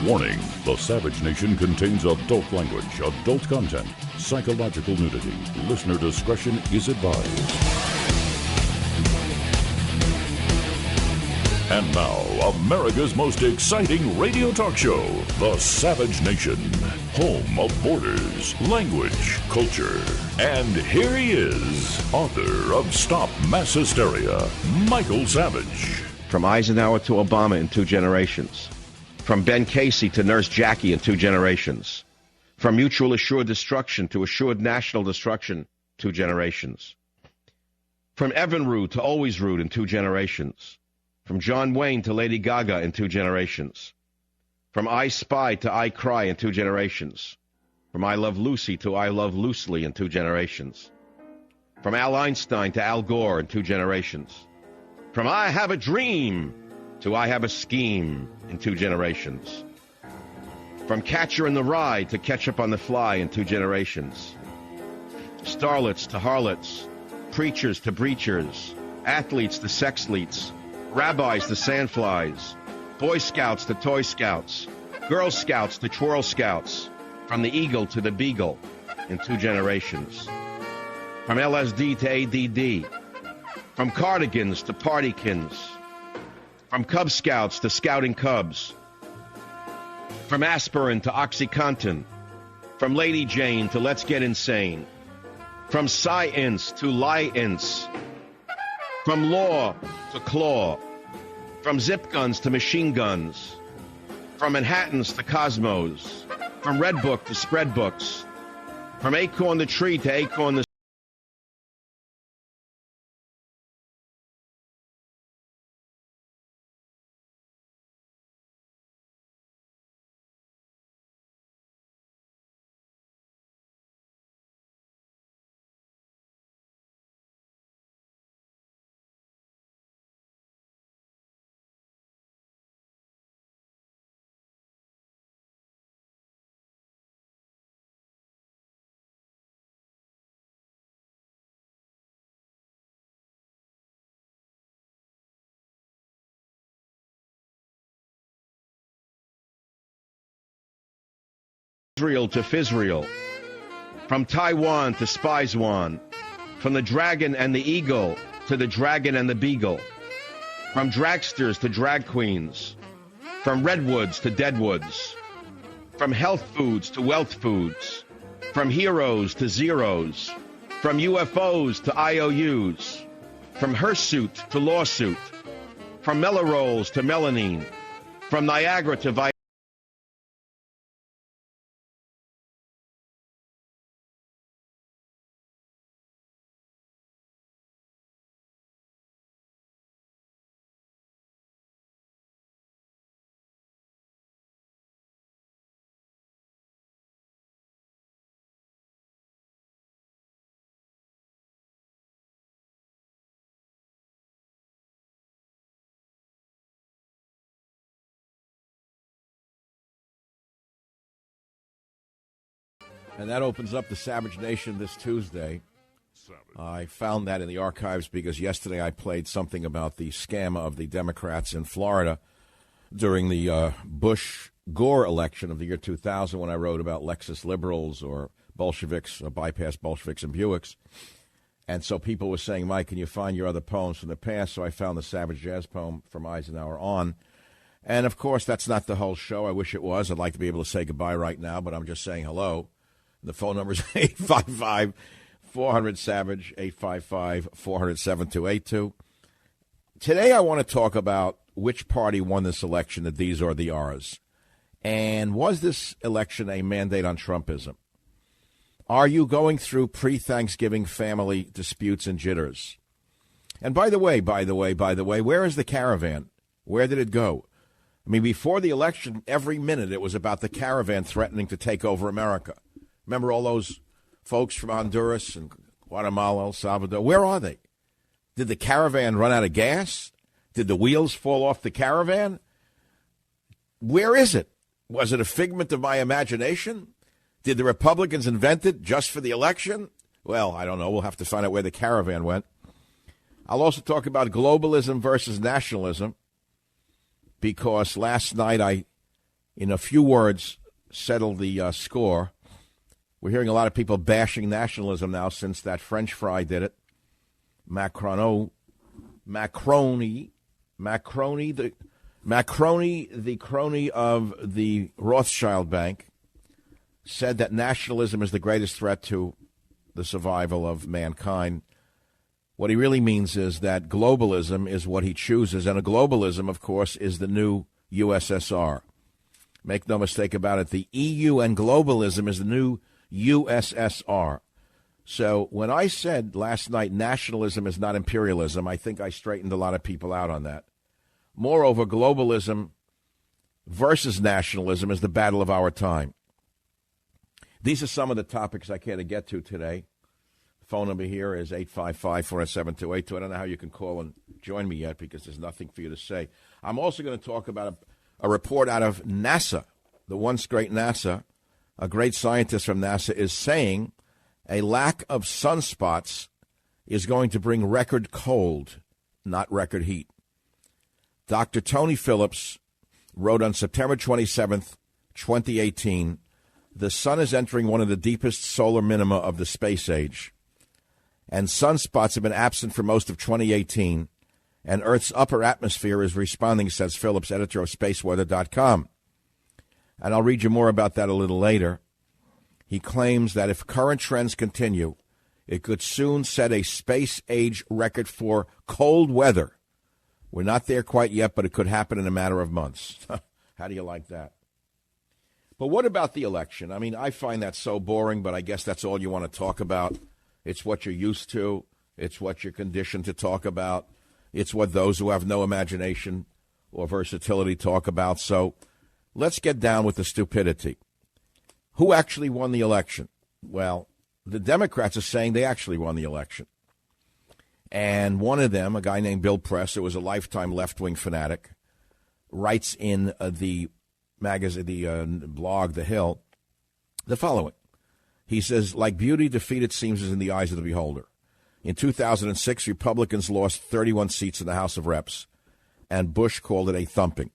Warning, the Savage Nation contains adult language, adult content, psychological nudity. Listener discretion is advised. And now, America's most exciting radio talk show, The Savage Nation, home of borders, language, culture. And here he is, author of Stop Mass Hysteria, Michael Savage. From Eisenhower to Obama in 2 generations. From Ben Casey to Nurse Jackie in 2 generations. From mutual assured destruction to assured national destruction, 2 generations. From Evinrude to always rude in 2 generations. From John Wayne to Lady Gaga in 2 generations. From I Spy to I Cry in 2 generations. From I Love Lucy to I Love Loosely in 2 generations. From Al Einstein to Al Gore in 2 generations. From I Have a Dream to I Have a Scheme in 2 generations. From Catcher in the Rye to Ketchup on the Fly in 2 generations. Starlets to harlots, preachers to breachers, athletes to sexleets, rabbis to sandflies, Boy Scouts to Toy Scouts, Girl Scouts to Twirl Scouts, from the Eagle to the Beagle in 2 generations. From LSD to ADD, from cardigans to partykins, from Cub Scouts to Scouting Cubs, from aspirin to OxyContin, from Lady Jane to Let's Get Insane, from science to lie-ince, from law to claw, from zip guns to machine guns, from Manhattans to Cosmos, from Red Book to Spread Books, from Acorn the Tree to Acorn the Israel to Fizreal, from Taiwan to Spizwan, from the Dragon and the Eagle to the Dragon and the Beagle, from dragsters to drag queens, from redwoods to deadwoods, from health foods to wealth foods, from heroes to zeros, from UFOs to IOUs, from hirsute to lawsuit, from melorolls to melanine, from Niagara to Viagra. And that opens up the Savage Nation this Tuesday. I found that in the archives because yesterday I played something about the scam of the Democrats in Florida during the Bush-Gore election of the year 2000 when I wrote about Lexus liberals or Bolsheviks, bypass Bolsheviks and Buicks. And so people were saying, Mike, can you find your other poems from the past? So I found the Savage Jazz poem from Eisenhower on. And, of course, that's not the whole show. I wish it was. I'd like to be able to say goodbye right now, but I'm just saying hello. The phone number is 855-400-SAVAGE, 855-400-7282. Today I want to talk about which party won this election, the D's or the R's. And was this election a mandate on Trumpism? Are you going through pre-Thanksgiving family disputes and jitters? And by the way, where is the caravan? Where did it go? I mean, before the election, every minute it was about the caravan threatening to take over America. Remember all those folks from Honduras and Guatemala, El Salvador? Where are they? Did the caravan run out of gas? Did the wheels fall off the caravan? Where is it? Was it a figment of my imagination? Did the Republicans invent it just for the election? Well, I don't know. We'll have to find out where the caravan went. I'll also talk about globalism versus nationalism, because last night I in a few words, settle the score. We're hearing a lot of people bashing nationalism now since that French fry did it. Macroni, the crony of the Rothschild Bank, said that nationalism is the greatest threat to the survival of mankind. What he really means is that globalism is what he chooses, and a globalism, of course, is the new USSR. Make no mistake about it, the EU and globalism is the new USSR. So when I said last night nationalism is not imperialism, I think I straightened a lot of people out on that. Moreover, globalism versus nationalism is the battle of our time. These are some of the topics I care to get to today. The phone number here is 855-407-2822. I don't know how you can call and join me yet because there's nothing for you to say. I'm also going to talk about a report out of NASA. The once great NASA, a great scientist from NASA, is saying a lack of sunspots is going to bring record cold, not record heat. Dr. Tony Phillips wrote on September 27th, 2018, the sun is entering one of the deepest solar minima of the space age, and sunspots have been absent for most of 2018, and Earth's upper atmosphere is responding, says Phillips, editor of spaceweather.com. And I'll read you more about that a little later. He claims that if current trends continue, it could soon set a space-age record for cold weather. We're not there quite yet, but it could happen in a matter of months. How do you like that? But what about the election? I mean, I find that so boring, but I guess that's all you want to talk about. It's what you're used to. It's what you're conditioned to talk about. It's what those who have no imagination or versatility talk about. So let's get down with the stupidity. Who actually won the election? Well, the Democrats are saying they actually won the election. And one of them, a guy named Bill Press, who was a lifetime left-wing fanatic, writes in the magazine, the blog, The Hill, the following. He says, like beauty, defeat, it seems, is in the eyes of the beholder. In 2006, Republicans lost 31 seats in the House of Reps, and Bush called it a thumping.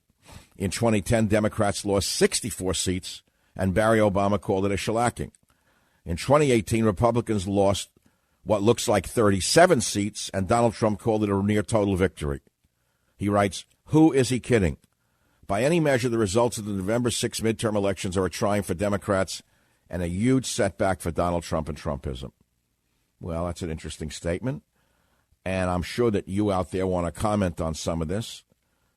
In 2010, Democrats lost 64 seats, and Barry Obama called it a shellacking. In 2018, Republicans lost what looks like 37 seats, and Donald Trump called it a near total victory. He writes, who is he kidding? By any measure, the results of the November 6 midterm elections are a triumph for Democrats and a huge setback for Donald Trump and Trumpism. Well, that's an interesting statement, and I'm sure that you out there want to comment on some of this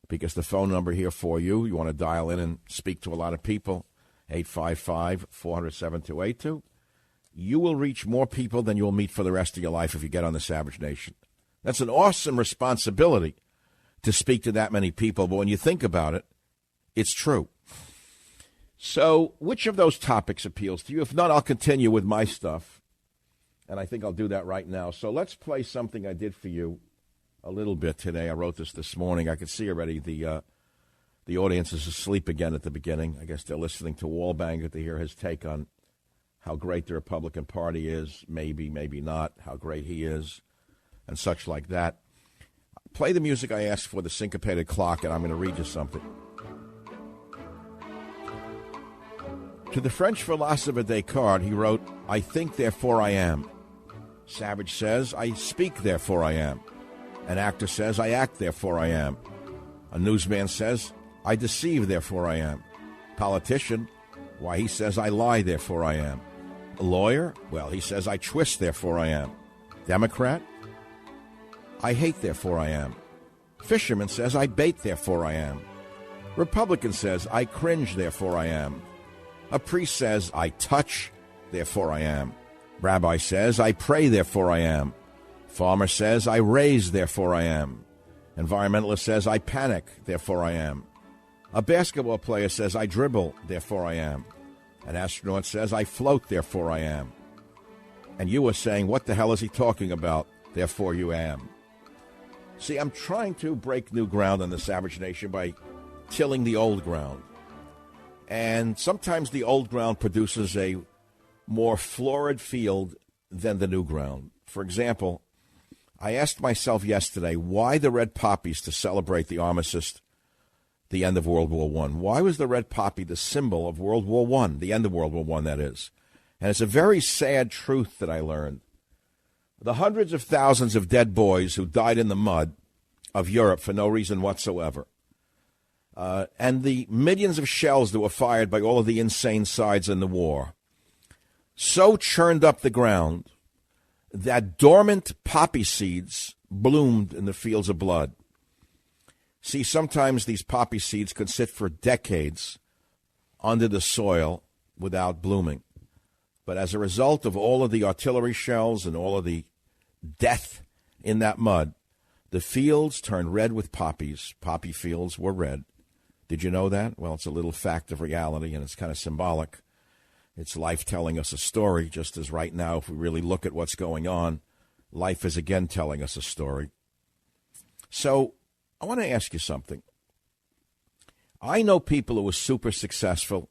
because the phone number here for you want to dial in and speak to a lot of people, 855-400-7282. You will reach more people than you will meet for the rest of your life if you get on the Savage Nation. That's an awesome responsibility to speak to that many people, but when you think about it, it's true. So which of those topics appeals to you? If not, I'll continue with my stuff, and I think I'll do that right now. So let's play something I did for you a little bit today. I wrote this morning. I could see already the audience is asleep again at the beginning. I guess they're listening to Wallbanger to hear his take on how great the Republican Party is, maybe, maybe not, how great he is, and such like that. Play the music I asked for, the syncopated clock, and I'm going to read you something. To the French philosopher Descartes, he wrote, I think, therefore I am. Savage says, I speak, therefore I am. An actor says, I act, therefore I am. A newsman says, I deceive, therefore I am. Politician, why, he says, I lie, therefore I am. A lawyer, well, he says, I twist, therefore I am. Democrat, I hate, therefore I am. Fisherman says, I bait, therefore I am. Republican says, I cringe, therefore I am. A priest says, I touch, therefore I am. Rabbi says, I pray, therefore I am. Farmer says, I raise, therefore I am. Environmentalist says, I panic, therefore I am. A basketball player says, I dribble, therefore I am. An astronaut says, I float, therefore I am. And you are saying, what the hell is he talking about? Therefore you am. See, I'm trying to break new ground on the Savage Nation by tilling the old ground. And sometimes the old ground produces a more florid field than the new ground. For example, I asked myself yesterday why the red poppies to celebrate the armistice the end of World War I? Why was the red poppy the symbol of World War I, the end of World War I, that is? And it's a very sad truth that I learned. The hundreds of thousands of dead boys who died in the mud of Europe for no reason whatsoever, and the millions of shells that were fired by all of the insane sides in the war, so churned up the ground that dormant poppy seeds bloomed in the fields of blood. See, sometimes these poppy seeds could sit for decades under the soil without blooming. But as a result of all of the artillery shells and all of the death in that mud, the fields turned red with poppies. Poppy fields were red. Did you know that? Well, it's a little fact of reality, and it's kind of symbolic. It's life telling us a story, just as right now, if we really look at what's going on, life is again telling us a story. So I want to ask you something. I know people who are super successful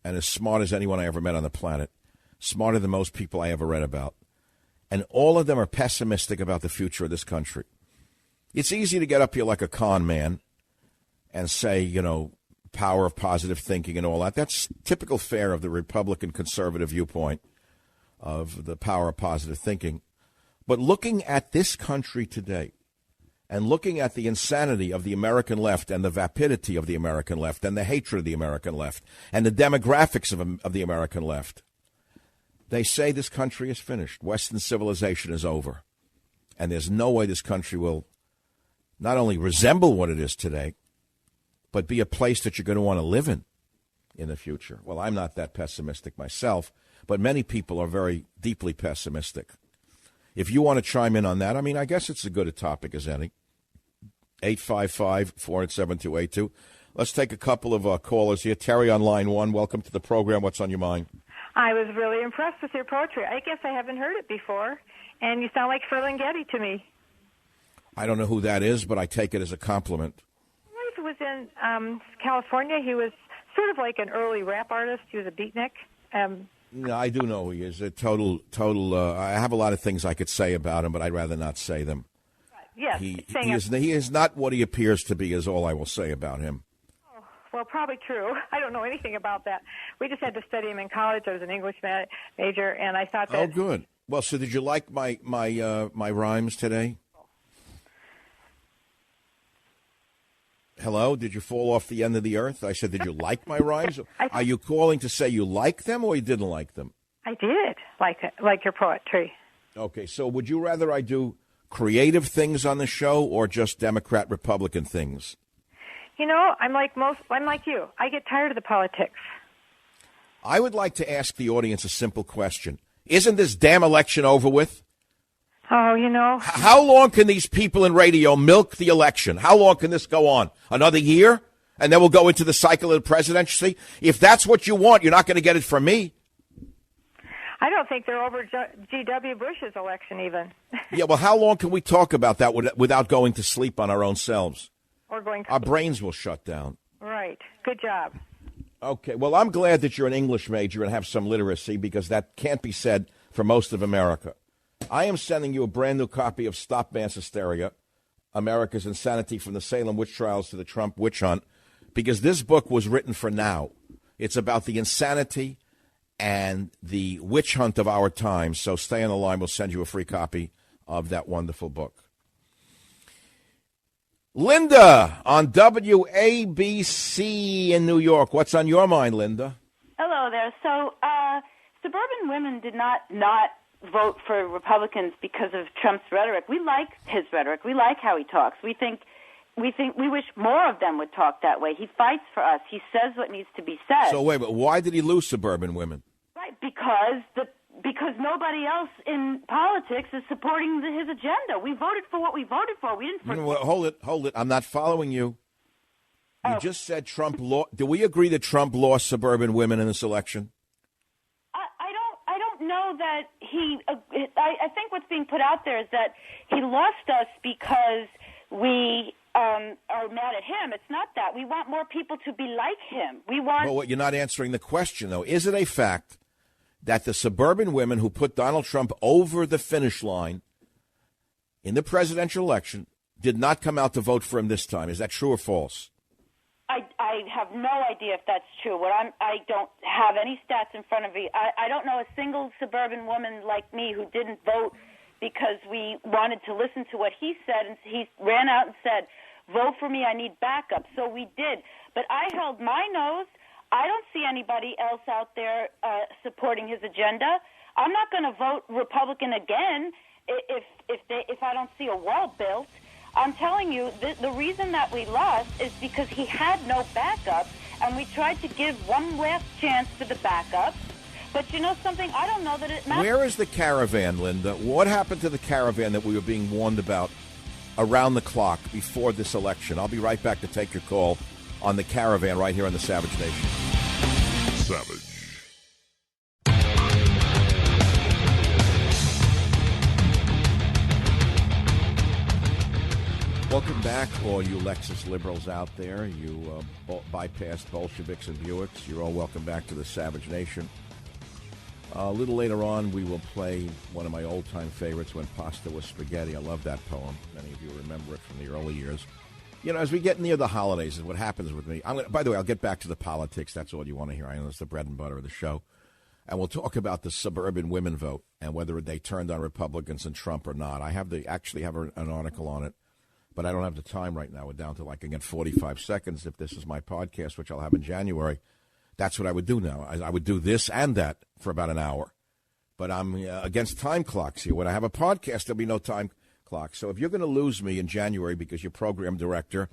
and as smart as anyone I ever met on the planet, smarter than most people I ever read about, and all of them are pessimistic about the future of this country. It's easy to get up here like a con man and say, you know, power of positive thinking and all that. That's typical fare of the Republican conservative viewpoint of the power of positive thinking. But looking at this country today and looking at the insanity of the American left and the vapidity of the American left and the hatred of the American left and the demographics of the American left, they say this country is finished. Western civilization is over. And there's no way this country will not only resemble what it is today, but be a place that you're going to want to live in the future. Well, I'm not that pessimistic myself, but many people are very deeply pessimistic. If you want to chime in on that, I mean, I guess it's as good a topic as any. 855-487-282. Let's take a couple of callers here. Terry on line one, welcome to the program. What's on your mind? I was really impressed with your poetry. I guess I haven't heard it before, and you sound like Ferlinghetti to me. I don't know who that is, but I take it as a compliment. He was in California. He was sort of like an early rap artist. He was a beatnik. No, I do know who he is. A total. I have a lot of things I could say about him, but I'd rather not say them. Yes. He is not what he appears to be, is all I will say about him. Oh, well, probably true. I don't know anything about that. We just had to study him in college. I was an English major, and I thought that... Oh, good. Well, so did you like my rhymes today? Hello? Did you fall off the end of the earth? I said, did you like my rhymes? Are you calling to say you like them or you didn't like them? I did like your poetry. Okay, so would you rather I do creative things on the show or just Democrat-Republican things? You know, I'm like you. I get tired of the politics. I would like to ask the audience a simple question. Isn't this damn election over with? Oh, you know. How long can these people in radio milk the election? How long can this go on? Another year? And then we'll go into the cycle of the presidency? If that's what you want, you're not going to get it from me. I don't think they're over G.W. Bush's election even. Yeah, well, how long can we talk about that without going to sleep on our own selves? Or going to Our brains will shut down. Right. Good job. Okay, well, I'm glad that you're an English major and have some literacy because that can't be said for most of America. I am sending you a brand new copy of Stop Mass Hysteria, America's Insanity from the Salem Witch Trials to the Trump Witch Hunt, because this book was written for now. It's about the insanity and the witch hunt of our time. So stay on the line. We'll send you a free copy of that wonderful book. Linda on WABC in New York. What's on your mind, Linda? Hello there. So suburban women did not vote for Republicans because of Trump's rhetoric. We like his rhetoric. We like how he talks. We wish more of them would talk that way. He fights for us. He says what needs to be said. So wait, but why did he lose suburban women? Right, because nobody else in politics is supporting his agenda. We voted for what we voted for. We didn't. Hold it. I'm not following you. You just said Trump lost. Do we agree that Trump lost suburban women in this election? I don't know that he. I think what's being put out there is that he lost us because we are mad at him. It's not that. We want more people to be like him. We want. Well, you're not answering the question, though. Is it a fact that the suburban women who put Donald Trump over the finish line in the presidential election did not come out to vote for him this time? Is that true or false? I have no idea if that's true. I don't have any stats in front of me. I don't know a single suburban woman like me who didn't vote because we wanted to listen to what he said, and he ran out and said, vote for me, I need backup. So we did. But I held my nose. I don't see anybody else out there supporting his agenda. I'm not going to vote Republican again if I don't see a wall built. I'm telling you, the reason that we lost is because he had no backup, and we tried to give one last chance for the backup. But you know something? I don't know that it matters. Where is the caravan, Linda? What happened to the caravan that we were being warned about around the clock before this election? I'll be right back to take your call on the caravan right here on the Savage Nation. Savage. Welcome back, all you Lexus liberals out there. You bypassed Bolsheviks and Buicks. You're all welcome back to the Savage Nation. A little later on, we will play one of my old-time favorites, When Pasta Was Spaghetti. I love that poem. Many of you remember it from the early years. You know, as we get near the holidays, is what happens with me. By the way, I'll get back to the politics. That's all you want to hear. I know it's the bread and butter of the show. And we'll talk about the suburban women vote and whether they turned on Republicans and Trump or not. I actually have an article on it. But I don't have the time right now. We're down to again, 45 seconds. If this is my podcast, which I'll have in January, that's what I would do now. I would do this and that for about an hour. But I'm against time clocks here. When I have a podcast, there'll be no time clock. So if you're going to lose me in January because your program director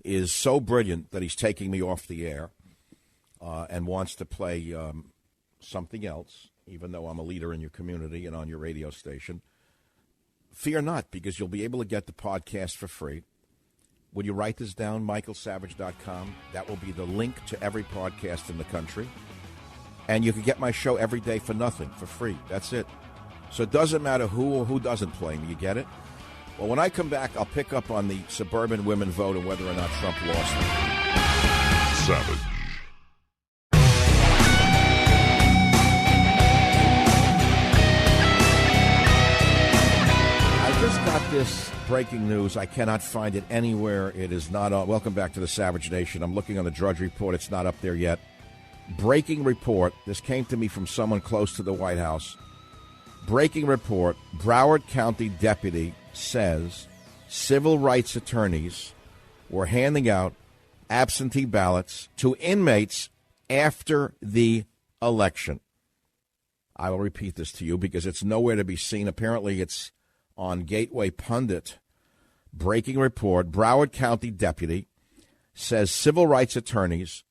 is so brilliant that he's taking me off the air and wants to play something else, even though I'm a leader in your community and on your radio station, fear not, because you'll be able to get the podcast for free. Would you write this down? michaelsavage.com. That will be the link to every podcast in the country. And you can get my show every day for nothing, for free. That's it. So it doesn't matter who or who doesn't play me. You get it? Well, when I come back, I'll pick up on the suburban women vote and whether or not Trump lost it. Savage. Just got this breaking news. I cannot find it anywhere. It is not on. Welcome back to the Savage Nation. I'm looking on the Drudge Report. It's not up there yet. Breaking report. This came to me from someone close to the White House. Breaking report. Broward County deputy says civil rights attorneys were handing out absentee ballots to inmates after the election. I will repeat this to you because it's nowhere to be seen. Apparently, it's on Gateway Pundit. Breaking report. Broward County deputy says civil rights attorneys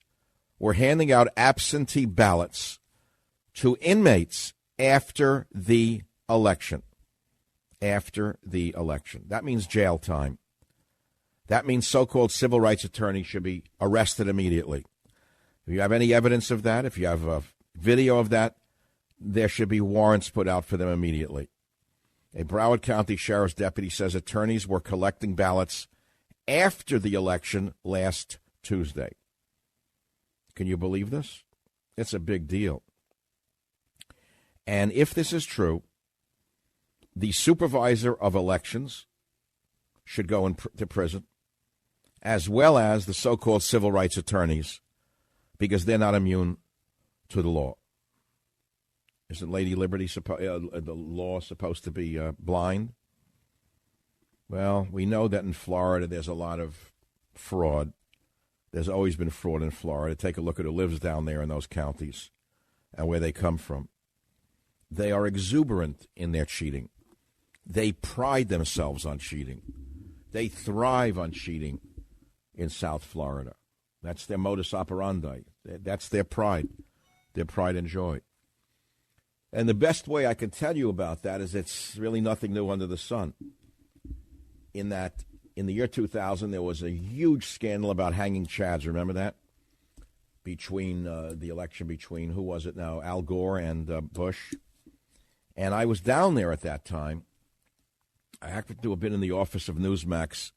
were handing out absentee ballots to inmates after the election. After the election. That means jail time. That means so-called civil rights attorneys should be arrested immediately. If you have any evidence of that, if you have a video of that, there should be warrants put out for them immediately. A Broward County Sheriff's deputy says attorneys were collecting ballots after the election last Tuesday. Can you believe this? It's a big deal. And if this is true, the supervisor of elections should go to prison, as well as the so-called civil rights attorneys, because they're not immune to the law. Isn't Lady Liberty the law supposed to be blind? Well, we know that in Florida there's a lot of fraud. There's always been fraud in Florida. Take a look at who lives down there in those counties and where they come from. They are exuberant in their cheating. They pride themselves on cheating. They thrive on cheating in South Florida. That's their modus operandi. That's their pride and joy. And the best way I can tell you about that is it's really nothing new under the sun. In that, in the year 2000, there was a huge scandal about hanging chads. Remember that? Between the election between, who was it now, Al Gore and Bush. And I was down there at that time. I happened to have been in the office of Newsmax,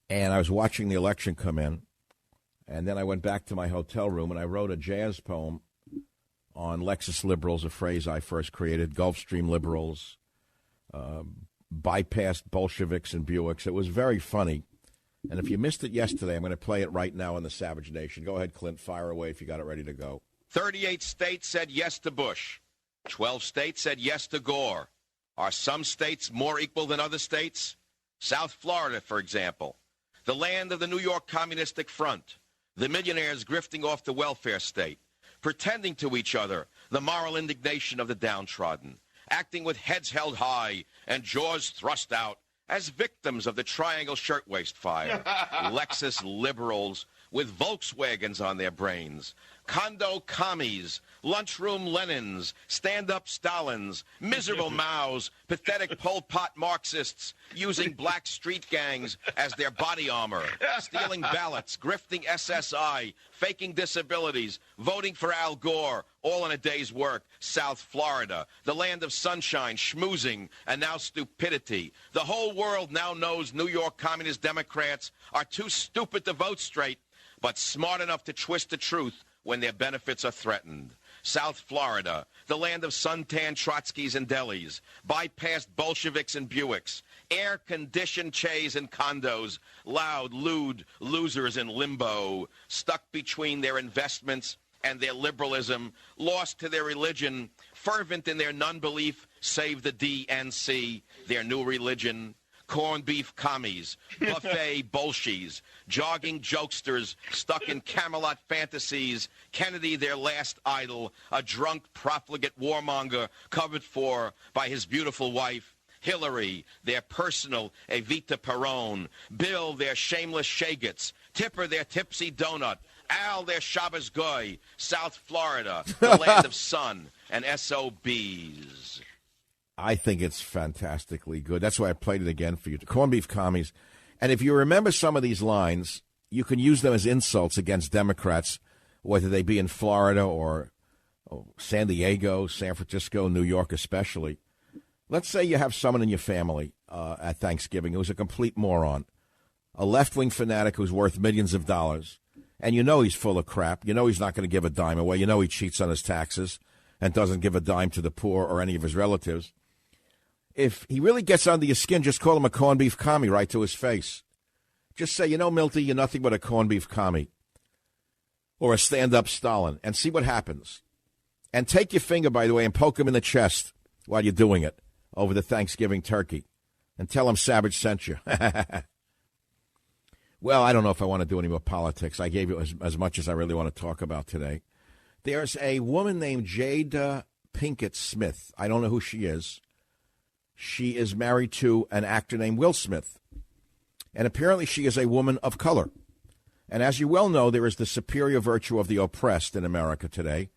and I was watching the election come in. And then I went back to my hotel room, and I wrote a jazz poem on Lexus liberals, a phrase I first created, Gulfstream liberals, bypassed Bolsheviks and Buicks. It was very funny. And if you missed it yesterday, I'm going to play it right now in the Savage Nation. Go ahead, Clint. Fire away if you got it ready to go. 38 states said yes to Bush. 12 states said yes to Gore. Are some states more equal than other states? South Florida, for example, the land of the New York Communistic Front, the millionaires grifting off the welfare state, pretending to each other the moral indignation of the downtrodden, acting with heads held high and jaws thrust out as victims of the Triangle Shirtwaist Fire. Lexus liberals with Volkswagens on their brains, condo commies, lunchroom Lenins, stand-up Stalins, miserable Maos, pathetic Pol Pot Marxists using black street gangs as their body armor, stealing ballots, grifting SSI, faking disabilities, voting for Al Gore, all in a day's work. South Florida, the land of sunshine, schmoozing, and now stupidity. The whole world now knows New York Communist Democrats are too stupid to vote straight, but smart enough to twist the truth when their benefits are threatened. South Florida, the land of suntan Trotskys and delis, bypassed Bolsheviks and Buicks, air-conditioned chays and condos, loud, lewd losers in limbo, stuck between their investments and their liberalism, lost to their religion, fervent in their non-belief, save the DNC, their new religion. Corned beef commies, buffet bolshies, jogging jokesters stuck in Camelot fantasies, Kennedy their last idol, a drunk profligate warmonger covered for by his beautiful wife, Hillary, their personal Evita Peron, Bill, their shameless Shagets, Tipper, their tipsy donut, Al, their Shabbos Goy, South Florida, the land of sun and SOBs. I think it's fantastically good. That's why I played it again for you. Corned beef commies. And if you remember some of these lines, you can use them as insults against Democrats, whether they be in Florida or San Diego, San Francisco, New York especially. Let's say you have someone in your family at Thanksgiving who's a complete moron, a left-wing fanatic who's worth millions of dollars, and you know he's full of crap. You know he's not going to give a dime away. You know he cheats on his taxes and doesn't give a dime to the poor or any of his relatives. If he really gets under your skin, just call him a corned beef commie right to his face. Just say, you know, Milty, you're nothing but a corned beef commie or a stand-up Stalin, and see what happens. And take your finger, by the way, and poke him in the chest while you're doing it over the Thanksgiving turkey and tell him Savage sent you. Well, I don't know if I want to do any more politics. I gave you as much as I really want to talk about today. There's a woman named Jada Pinkett Smith. I don't know who she is. She is married to an actor named Will Smith. And apparently she is a woman of color. And as you well know, there is the superior virtue of the oppressed in America today.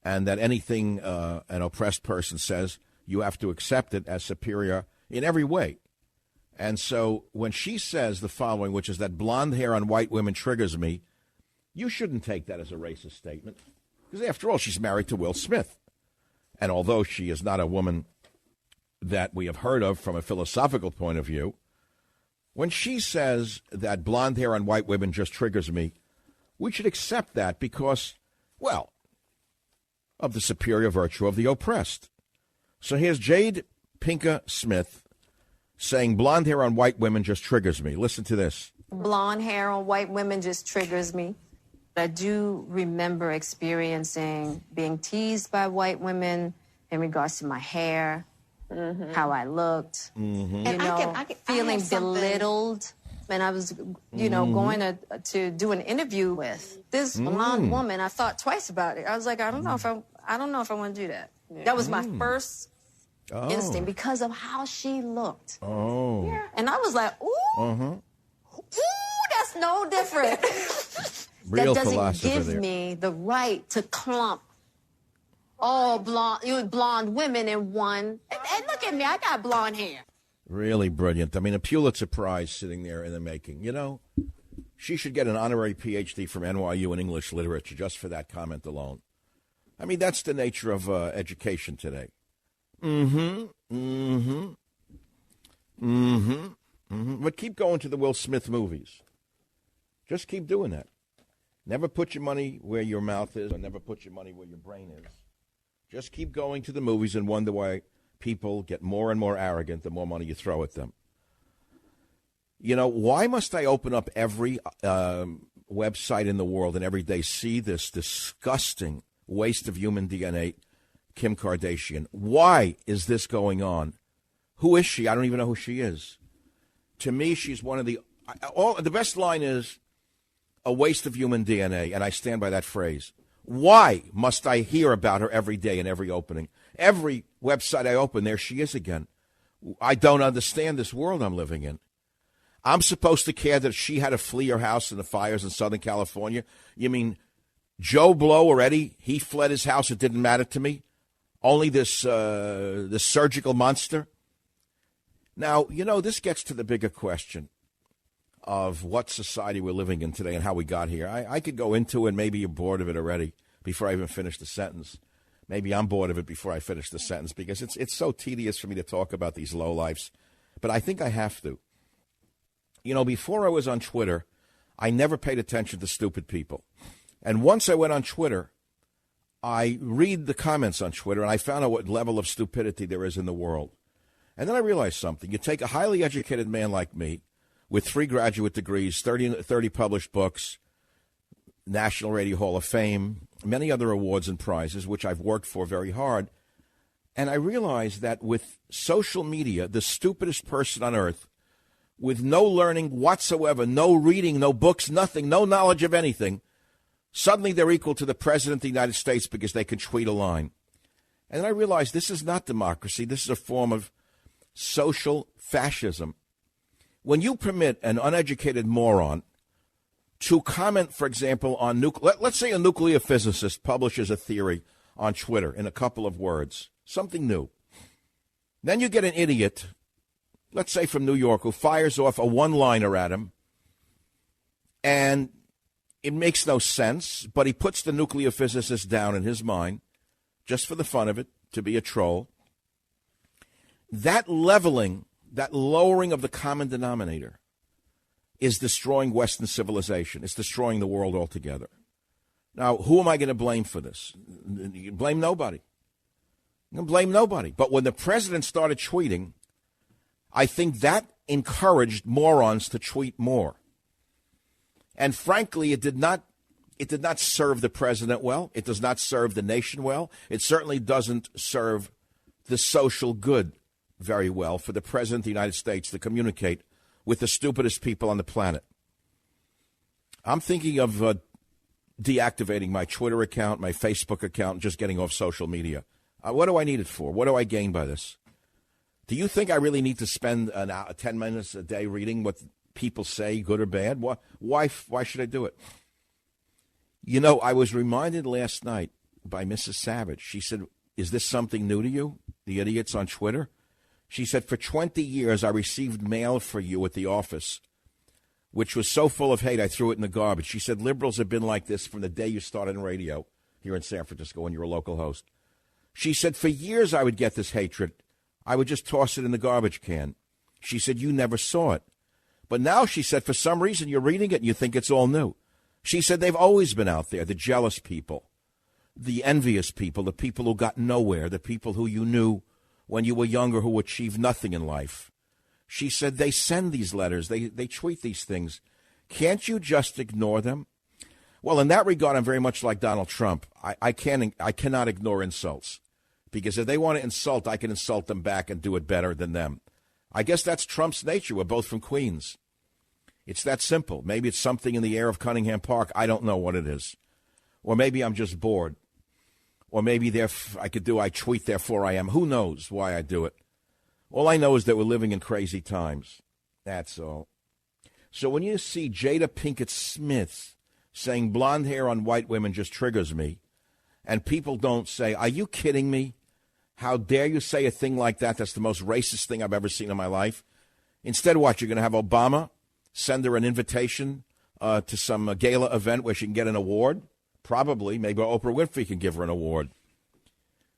And that anything an oppressed person says, you have to accept it as superior in every way. And so when she says the following, which is that blonde hair on white women triggers me, you shouldn't take that as a racist statement. Because after all, she's married to Will Smith. And although she is not a woman that we have heard of from a philosophical point of view, when she says that blonde hair on white women just triggers me, we should accept that because, well, of the superior virtue of the oppressed. So here's Jade Pinkett Smith saying blonde hair on white women just triggers me. Listen to this. Blonde hair on white women just triggers me. I do remember experiencing being teased by white women in regards to my hair, how I looked, you know, feeling belittled. And I was, you know, going to do an interview with this blonde woman. I thought twice about it. I was like, I don't know if I want to do that. Yeah. That was my first instinct because of how she looked. Oh. Yeah. And I was like, ooh, ooh, that's no different. Real that doesn't philosopher give there. me the right to clump all blonde women in one. And look at me, I got blonde hair. Really brilliant. I mean, a Pulitzer Prize sitting there in the making. You know, she should get an honorary Ph.D. from NYU in English literature just for that comment alone. I mean, that's the nature of education today. But keep going to the Will Smith movies. Just keep doing that. Never put your money where your mouth is, or never put your money where your brain is. Just keep going to the movies and wonder why people get more and more arrogant the more money you throw at them. You know, why must I open up every website in the world and every day see this disgusting waste of human DNA, Kim Kardashian? Why is this going on? Who is she? I don't even know who she is. To me, she's one of the best line is a waste of human DNA, and I stand by that phrase. Why must I hear about her every day in every opening? Every website I open, there she is again. I don't understand this world I'm living in. I'm supposed to care that she had to flee her house in the fires in Southern California? You mean Joe Blow already? He fled his house. It didn't matter to me. Only this surgical monster? Now, you know, this gets to the bigger question of what society we're living in today and how we got here. I could go into it. Maybe you're bored of it already before I even finish the sentence. Maybe I'm bored of it before I finish the sentence because it's so tedious for me to talk about these lowlifes. But I think I have to. You know, before I was on Twitter, I never paid attention to stupid people. And once I went on Twitter, I read the comments on Twitter, and I found out what level of stupidity there is in the world. And then I realized something. You take a highly educated man like me with 3 graduate degrees, 30 published books, National Radio Hall of Fame, many other awards and prizes, which I've worked for very hard. And I realized that with social media, the stupidest person on earth, with no learning whatsoever, no reading, no books, nothing, no knowledge of anything, suddenly they're equal to the President of the United States because they can tweet a line. And then I realized this is not democracy. This is a form of social fascism. When you permit an uneducated moron to comment, for example, on let's say a nuclear physicist publishes a theory on Twitter in a couple of words, something new. Then you get an idiot, let's say from New York, who fires off a one-liner at him, and it makes no sense, but he puts the nuclear physicist down in his mind, just for the fun of it, to be a troll. That leveling, that lowering of the common denominator is destroying Western civilization. It's destroying the world altogether. Now, who am I going to blame for this? You blame nobody. You can blame nobody. But when the president started tweeting, I think that encouraged morons to tweet more. And frankly, it did not serve the president well. It does not serve the nation well. It certainly doesn't serve the social good very well for the president of the United States to communicate with the stupidest people on the planet. I'm thinking of deactivating my Twitter account, my Facebook account, and just getting off social media. What do I need it for? What do I gain by this? Do you think I really need to spend 10 minutes a day reading what people say, good or bad? Why should I do it? You know, I was reminded last night by Mrs. Savage. She said, is this something new to you, the idiots on Twitter? She said, for 20 years, I received mail for you at the office, which was so full of hate, I threw it in the garbage. She said, liberals have been like this from the day you started in radio here in San Francisco when you were a local host. She said, for years, I would get this hatred. I would just toss it in the garbage can. She said, you never saw it. But now, she said, for some reason, you're reading it and you think it's all new. She said, they've always been out there, the jealous people, the envious people, the people who got nowhere, the people who you knew when you were younger who achieved nothing in life. She said, they send these letters, they tweet these things. Can't you just ignore them? Well, in that regard, I'm very much like Donald Trump. I cannot ignore insults. Because if they want to insult, I can insult them back and do it better than them. I guess that's Trump's nature. We're both from Queens. It's that simple. Maybe it's something in the air of Cunningham Park. I don't know what it is. Or maybe I'm just bored. Or maybe I tweet, therefore I am. Who knows why I do it? All I know is that we're living in crazy times. That's all. So when you see Jada Pinkett Smith saying blonde hair on white women just triggers me, and people don't say, are you kidding me? How dare you say a thing like that? That's the most racist thing I've ever seen in my life. Instead, what? You're going to have Obama send her an invitation to some gala event where she can get an award? Probably. Maybe Oprah Winfrey can give her an award.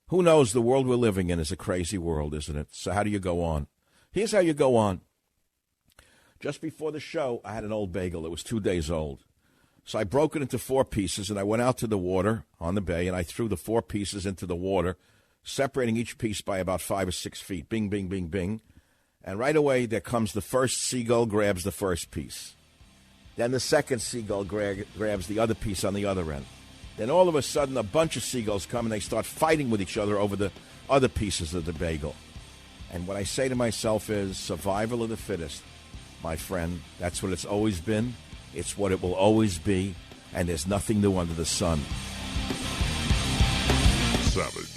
Who knows? The world we're living in is a crazy world, isn't it? So how do you go on? Here's how you go on. Just before the show, I had an old bagel. It was 2 days old. So I broke it into 4 pieces, and I went out to the water on the bay, and I threw the 4 pieces into the water, separating each piece by about 5 or 6 feet. Bing, bing, bing, bing. And right away, there comes the first seagull, grabs the first piece. Then the second seagull grabs the other piece on the other end. Then all of a sudden, a bunch of seagulls come and they start fighting with each other over the other pieces of the bagel. And what I say to myself is, survival of the fittest, my friend. That's what it's always been. It's what it will always be. And there's nothing new under the sun. Savage.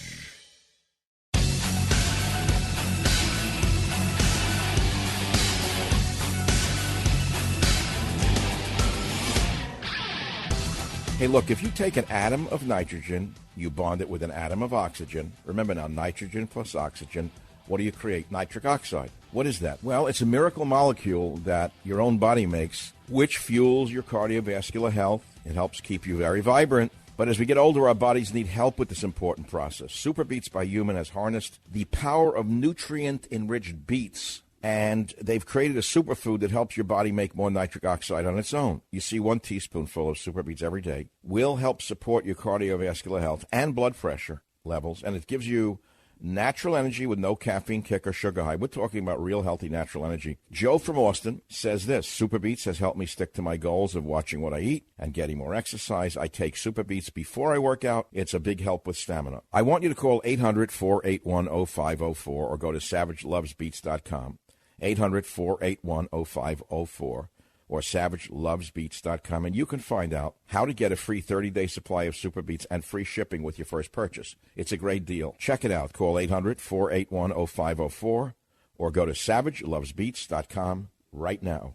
Hey, look, if you take an atom of nitrogen, you bond it with an atom of oxygen. Remember now, nitrogen plus oxygen, what do you create? Nitric oxide. What is that? Well, it's a miracle molecule that your own body makes, which fuels your cardiovascular health. It helps keep you very vibrant. But as we get older, our bodies need help with this important process. Super Beets by Human has harnessed the power of nutrient-enriched beets, and they've created a superfood that helps your body make more nitric oxide on its own. You see, 1 teaspoonful of Super Beets every day will help support your cardiovascular health and blood pressure levels, and it gives you natural energy with no caffeine kick or sugar high. We're talking about real healthy natural energy. Joe from Austin says this: Super Beets has helped me stick to my goals of watching what I eat and getting more exercise. I take Super Beets before I work out. It's a big help with stamina. I want you to call 800-481-0504 or go to savagelovesbeets.com. 800-481-0504 or savagelovesbeets.com, and you can find out how to get a free 30-day supply of Super Beets and free shipping with your first purchase. It's a great deal. Check it out. Call 800-481-0504 or go to savagelovesbeets.com right now.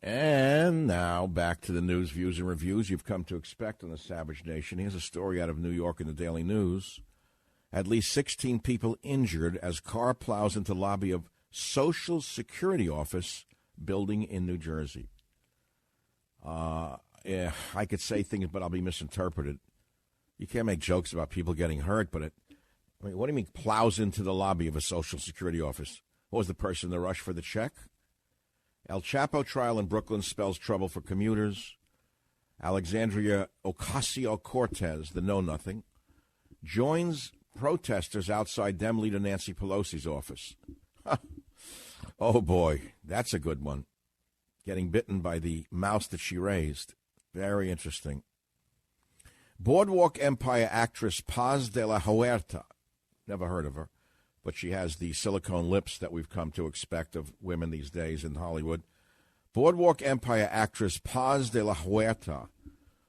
And now back to the news, views, and reviews you've come to expect on the Savage Nation. Here's a story out of New York in the Daily News. At least 16 people injured as car plows into lobby of Social Security office building in New Jersey. I could say things, but I'll be misinterpreted. You can't make jokes about people getting hurt, but what do you mean plows into the lobby of a Social Security office? What, was the person in the rush for the check? El Chapo trial in Brooklyn spells trouble for commuters. Alexandria Ocasio-Cortez, the know-nothing, joins protesters outside Dem leader Nancy Pelosi's office. Oh, boy, that's a good one. Getting bitten by the mouse that she raised. Very interesting. Boardwalk Empire actress Paz de la Huerta. Never heard of her, but she has the silicone lips that we've come to expect of women these days in Hollywood. Boardwalk Empire actress Paz de la Huerta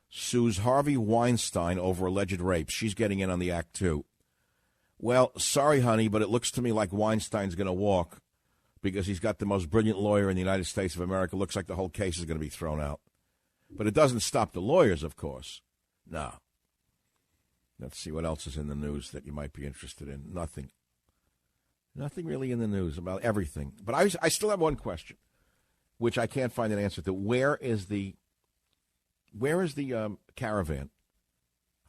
sues Harvey Weinstein over alleged rape. She's getting in on the act, too. Well, sorry, honey, but it looks to me like Weinstein's going to walk because he's got the most brilliant lawyer in the United States of America. Looks like the whole case is going to be thrown out. But it doesn't stop the lawyers, of course. No. Let's see what else is in the news that you might be interested in. Nothing. Nothing really in the news about everything. But I still have one question, which I can't find an answer to. Where is the caravan?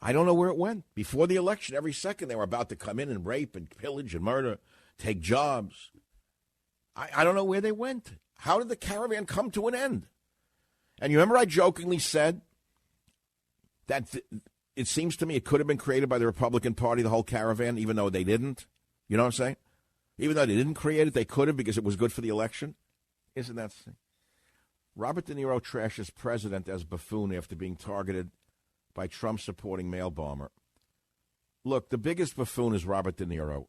I don't know where it went. Before the election, every second they were about to come in and rape and pillage and murder, take jobs. I don't know where they went. How did the caravan come to an end? And you remember I jokingly said that it seems to me it could have been created by the Republican Party, the whole caravan, even though they didn't. You know what I'm saying? Even though they didn't create it, they could have because it was good for the election. Isn't that sick? Robert De Niro trashes president as buffoon after being targeted by Trump-supporting mail bomber. Look, the biggest buffoon is Robert De Niro.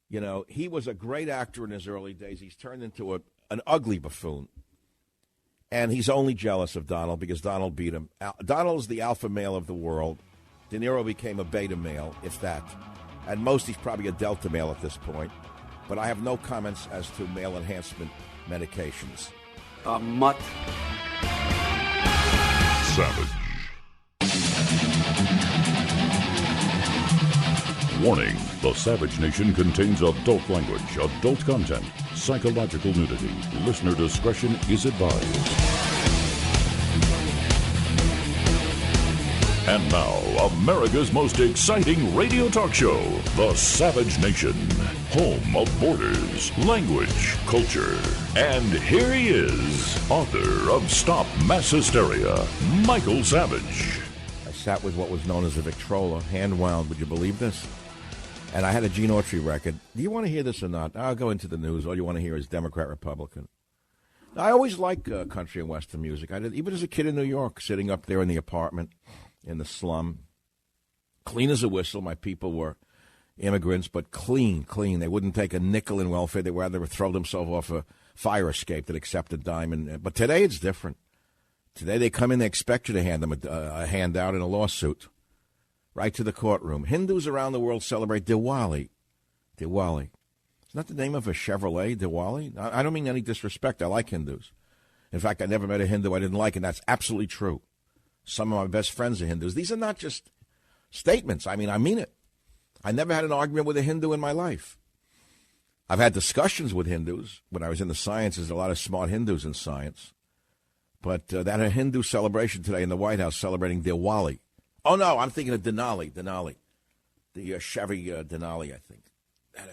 You know, he was a great actor in his early days. He's turned into an ugly buffoon. And he's only jealous of Donald because Donald beat him. Donald is the alpha male of the world. De Niro became a beta male, if that. At most, he's probably a delta male at this point. But I have no comments as to male enhancement medications. Mutt. Savage. Warning, the Savage Nation contains adult language, adult content, psychological nudity. Listener discretion is advised. And now, America's most exciting radio talk show, The Savage Nation. Home of borders, language, culture. And here he is, author of Stop Mass Hysteria, Michael Savage. I sat with what was known as a Victrola, hand wound, would you believe this? and I had a Gene Autry record. Do you want to hear this or not? I'll go into the news. All you want to hear is Democrat, Republican. I always like country and Western music. I did, even as a kid in New York, sitting up there in the apartment in the slum. Clean as a whistle. My people were immigrants, but clean. They wouldn't take a nickel in welfare. They would rather throw themselves off a fire escape than accept a dime. But today it's different. Today they come in, they expect you to hand them a handout in a lawsuit. Right to the courtroom. Hindus around the world celebrate Diwali. Diwali. It's not the name of a Chevrolet, Diwali. I don't mean any disrespect. I like Hindus. In fact, I never met a Hindu I didn't like, and that's absolutely true. Some of my best friends are Hindus. These are not just statements. I mean it. I never had an argument with a Hindu in my life. I've had discussions with Hindus. When I was in the sciences, a lot of smart Hindus in science. But that a Hindu celebration today in the White House celebrating Diwali. Oh, no, I'm thinking of Denali. The Chevy Denali, I think.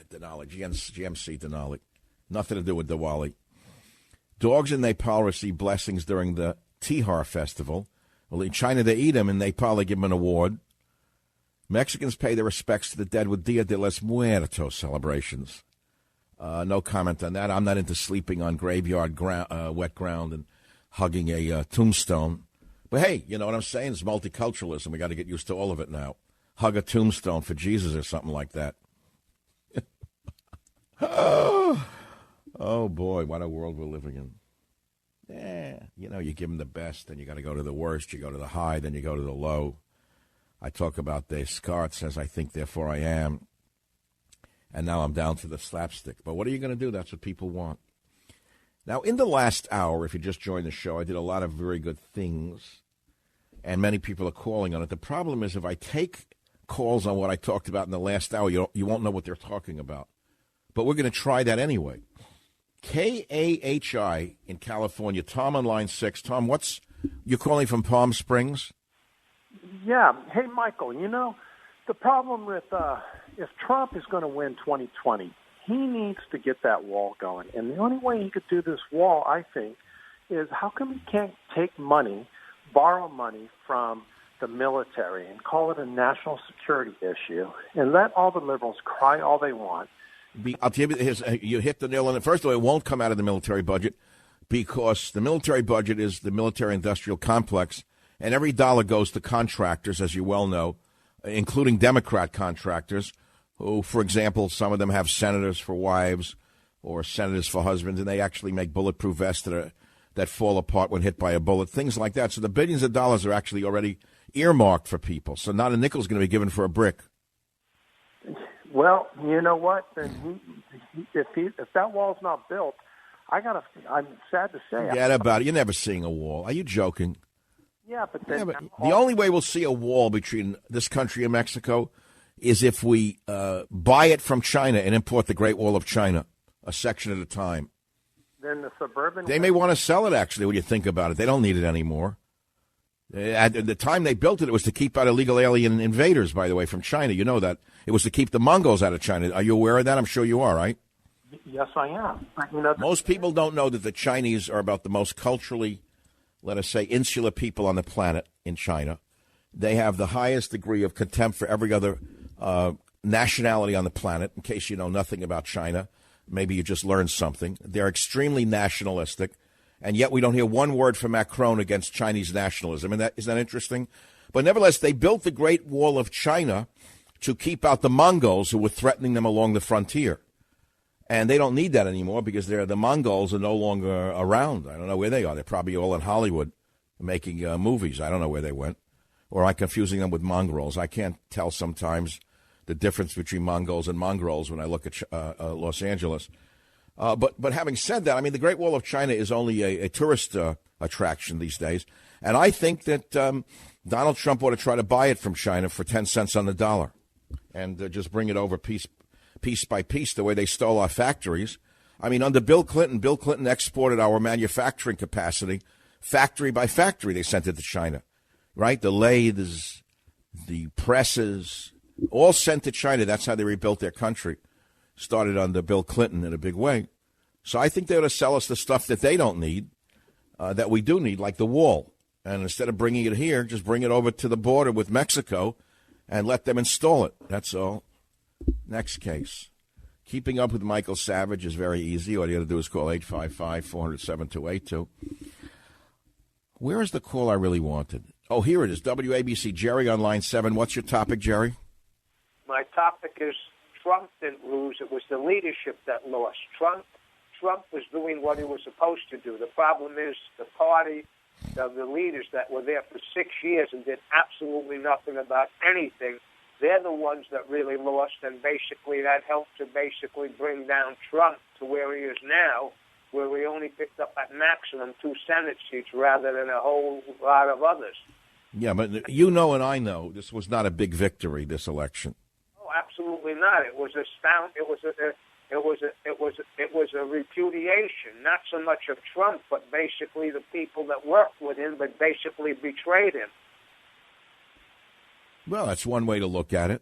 Denali, GMC Denali. Nothing to do with Diwali. Dogs in Nepal receive blessings during the Tihar festival. Well, in China, they eat them. In Nepal, they give them an award. Mexicans pay their respects to the dead with Dia de los Muertos celebrations. No comment on that. I'm not into sleeping on graveyard wet ground and hugging a tombstone. But, hey, you know what I'm saying? It's multiculturalism. We got to get used to all of it now. Hug a tombstone for Jesus or something like that. Oh, boy, what a world we're living in. Yeah, you give them the best, then you got to go to the worst. You go to the high, then you go to the low. I talk about Descartes says, I think, therefore I am. And now I'm down to the slapstick. But what are you going to do? That's what people want. Now, in the last hour, if you just joined the show, I did a lot of very good things. And many people are calling on it. The problem is if I take calls on what I talked about in the last hour, you won't know what they're talking about. But we're going to try that anyway. KAHI in California. Tom on line 6. Tom, you're calling from Palm Springs? Yeah. Hey, Michael, the problem with if Trump is going to win 2020, he needs to get that wall going. And the only way he could do this wall, I think, is how come he can't take money, borrow money from the military and call it a national security issue and let all the liberals cry all they want. I'll tell you, you hit the nail on it. First of all, it won't come out of the military budget because the military budget is the military-industrial complex, and every dollar goes to contractors, as you well know, including Democrat contractors, who, for example, some of them have senators for wives or senators for husbands, and they actually make bulletproof vests that fall apart when hit by a bullet, things like that. So the billions of dollars are actually already earmarked for people. So not a nickel is going to be given for a brick. Well, you know what? Then if that wall's not built, I'm sad to say. Forget about it. You're never seeing a wall. Are you joking? Yeah, but then the only way we'll see a wall between this country and Mexico is if we buy it from China and import the Great Wall of China, a section at a time. Then the suburban... They may want to sell it, actually, when you think about it. They don't need it anymore. At the time they built it, it was to keep out illegal alien invaders, by the way, from China. You know that. It was to keep the Mongols out of China. Are you aware of that? I'm sure you are, right? Yes, I am. Most people don't know that the Chinese are about the most culturally, let us say, insular people on the planet in China. They have the highest degree of contempt for every other nationality on the planet. In case you know nothing about China, maybe you just learned something. They're extremely nationalistic, and yet we don't hear one word from Macron against Chinese nationalism. And isn't that interesting? But nevertheless, they built the Great Wall of China to keep out the Mongols who were threatening them along the frontier. And they don't need that anymore because the Mongols are no longer around. I don't know where they are. They're probably all in Hollywood making movies. I don't know where they went. Or I'm confusing them with mongrels. I can't tell sometimes the difference between Mongols and mongrels when I look at Los Angeles. But having said that, I mean, the Great Wall of China is only a tourist attraction these days. And I think that Donald Trump ought to try to buy it from China for 10 cents on the dollar and just bring it over piece by piece the way they stole our factories. I mean, under Bill Clinton exported our manufacturing capacity factory by factory. They sent it to China, right? The lathes, the presses, all sent to China. That's how they rebuilt their country. Started under Bill Clinton in a big way. So I think they ought to sell us the stuff that they don't need, that we do need, like the wall. And instead of bringing it here, just bring it over to the border with Mexico and let them install it. That's all. Next case. Keeping up with Michael Savage is very easy. All you got to do is call 855-400-7282. Where is the call I really wanted? Oh, here it is. WABC. Jerry on line 7. What's your topic, Jerry? My topic is Trump didn't lose. It was the leadership that lost. Trump was doing what he was supposed to do. The problem is the party, the leaders that were there for 6 years and did absolutely nothing about anything, they're the ones that really lost, and basically that helped to basically bring down Trump to where he is now, where we only picked up at maximum 2 Senate seats rather than a whole lot of others. Yeah, but you know and I know this was not a big victory, this election. Oh, absolutely not. It was a repudiation, not so much of Trump, but basically the people that worked with him, but basically betrayed him. Well, that's one way to look at it.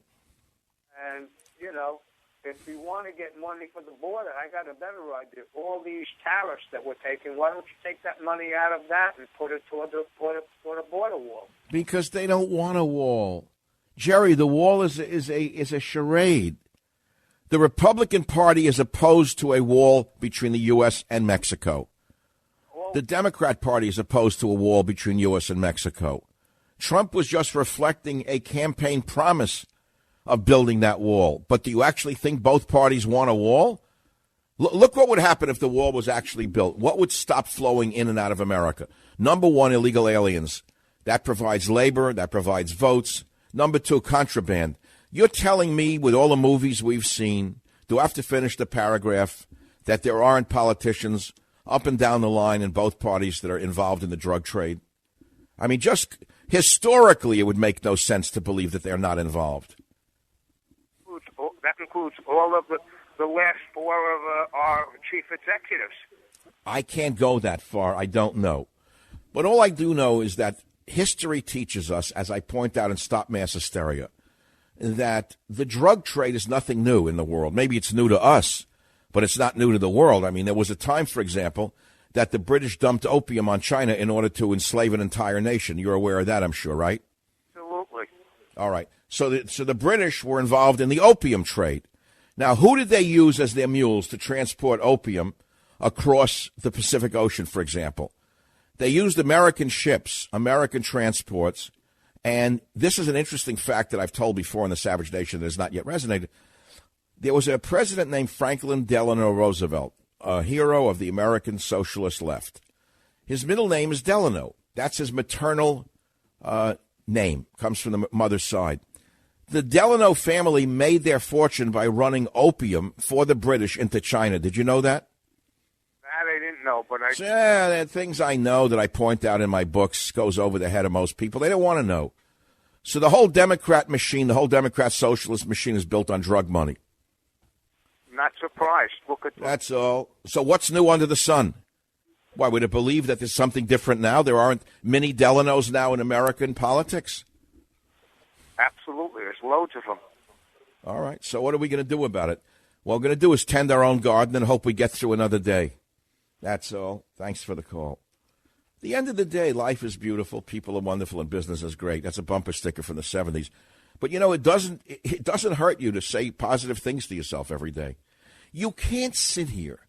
And, you know, if you want to get money for the border, I got a better idea. All these tariffs that we're taking, why don't you take that money out of that and put it toward the border wall? Because they don't want a wall. Jerry, the wall is a charade. The Republican Party is opposed to a wall between the U.S. and Mexico. The Democrat Party is opposed to a wall between U.S. and Mexico. Trump was just reflecting a campaign promise of building that wall. But do you actually think both parties want a wall? Look what would happen if the wall was actually built. What would stop flowing in and out of America? Number one, illegal aliens. That provides labor. That provides votes. Number two, contraband. You're telling me with all the movies we've seen, do I have to finish the paragraph, that there aren't politicians up and down the line in both parties that are involved in the drug trade? I mean, just historically, it would make no sense to believe that they're not involved. That includes all of the last 4 of our chief executives. I can't go that far. I don't know. But all I do know is that history teaches us, as I point out in Stop Mass Hysteria, that the drug trade is nothing new in the world. Maybe it's new to us, but it's not new to the world. I mean, there was a time, for example, that the British dumped opium on China in order to enslave an entire nation. You're aware of that, I'm sure, right? Absolutely. All right. So the British were involved in the opium trade. Now, who did they use as their mules to transport opium across the Pacific Ocean, for example? They used American ships, American transports, and this is an interesting fact that I've told before in the Savage Nation that has not yet resonated. There was a president named Franklin Delano Roosevelt, a hero of the American socialist left. His middle name is Delano. That's his maternal name, comes from the mother's side. The Delano family made their fortune by running opium for the British into China. Did you know that? That I didn't know, but I... Yeah, there are things I know that I point out in my books, goes over the head of most people. They don't want to know. So the whole Democrat machine, the whole Democrat socialist machine is built on drug money. Not surprised. Look at That's all. So what's new under the sun? Why, would it believe that there's something different now? There aren't many Delanos now in American politics? Absolutely. There's loads of them. All right. So what are we going to do about it? What we're going to do is tend our own garden and hope we get through another day. That's all. Thanks for the call. At the end of the day, life is beautiful. People are wonderful and business is great. That's a bumper sticker from the 70s. But, you know, it doesn't hurt you to say positive things to yourself every day. You can't sit here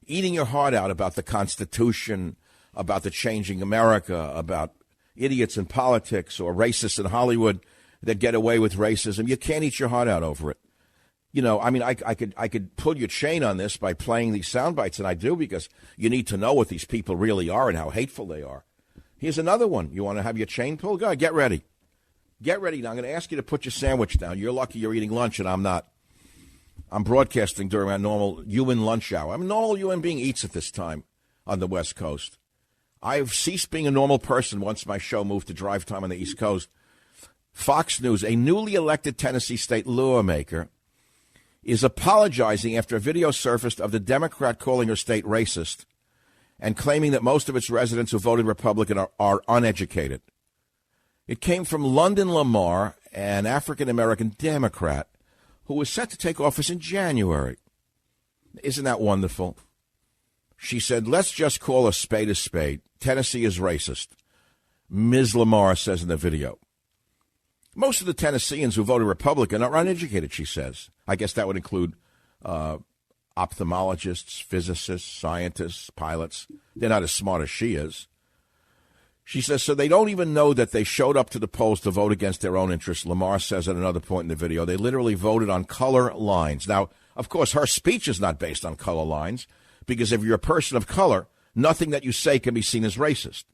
eating your heart out about the Constitution, about the changing America, about idiots in politics or racists in Hollywood that get away with racism. You can't eat your heart out over it. You know, I mean, I could pull your chain on this by playing these sound bites, and I do, because you need to know what these people really are and how hateful they are. Here's another one. You want to have your chain pulled? Go ahead, get ready. Get ready now. I'm going to ask you to put your sandwich down. You're lucky you're eating lunch, and I'm not. I'm broadcasting during my normal human lunch hour. I'm a normal human being eats at this time on the West Coast. I've ceased being a normal person once my show moved to drive time on the East Coast. Fox News, a newly elected Tennessee state lawmaker, is apologizing after a video surfaced of the Democrat calling her state racist and claiming that most of its residents who voted Republican are uneducated. It came from London Lamar, an African-American Democrat who was set to take office in January. Isn't that wonderful? She said, let's just call a spade a spade. Tennessee is racist, Ms. Lamar says in the video. Most of the Tennesseans who voted Republican are uneducated, she says. I guess that would include ophthalmologists, physicists, scientists, pilots. They're not as smart as she is. She says, so they don't even know that they showed up to the polls to vote against their own interests. Lamar says at another point in the video, they literally voted on color lines. Now, of course, her speech is not based on color lines, because if you're a person of color, nothing that you say can be seen as racist.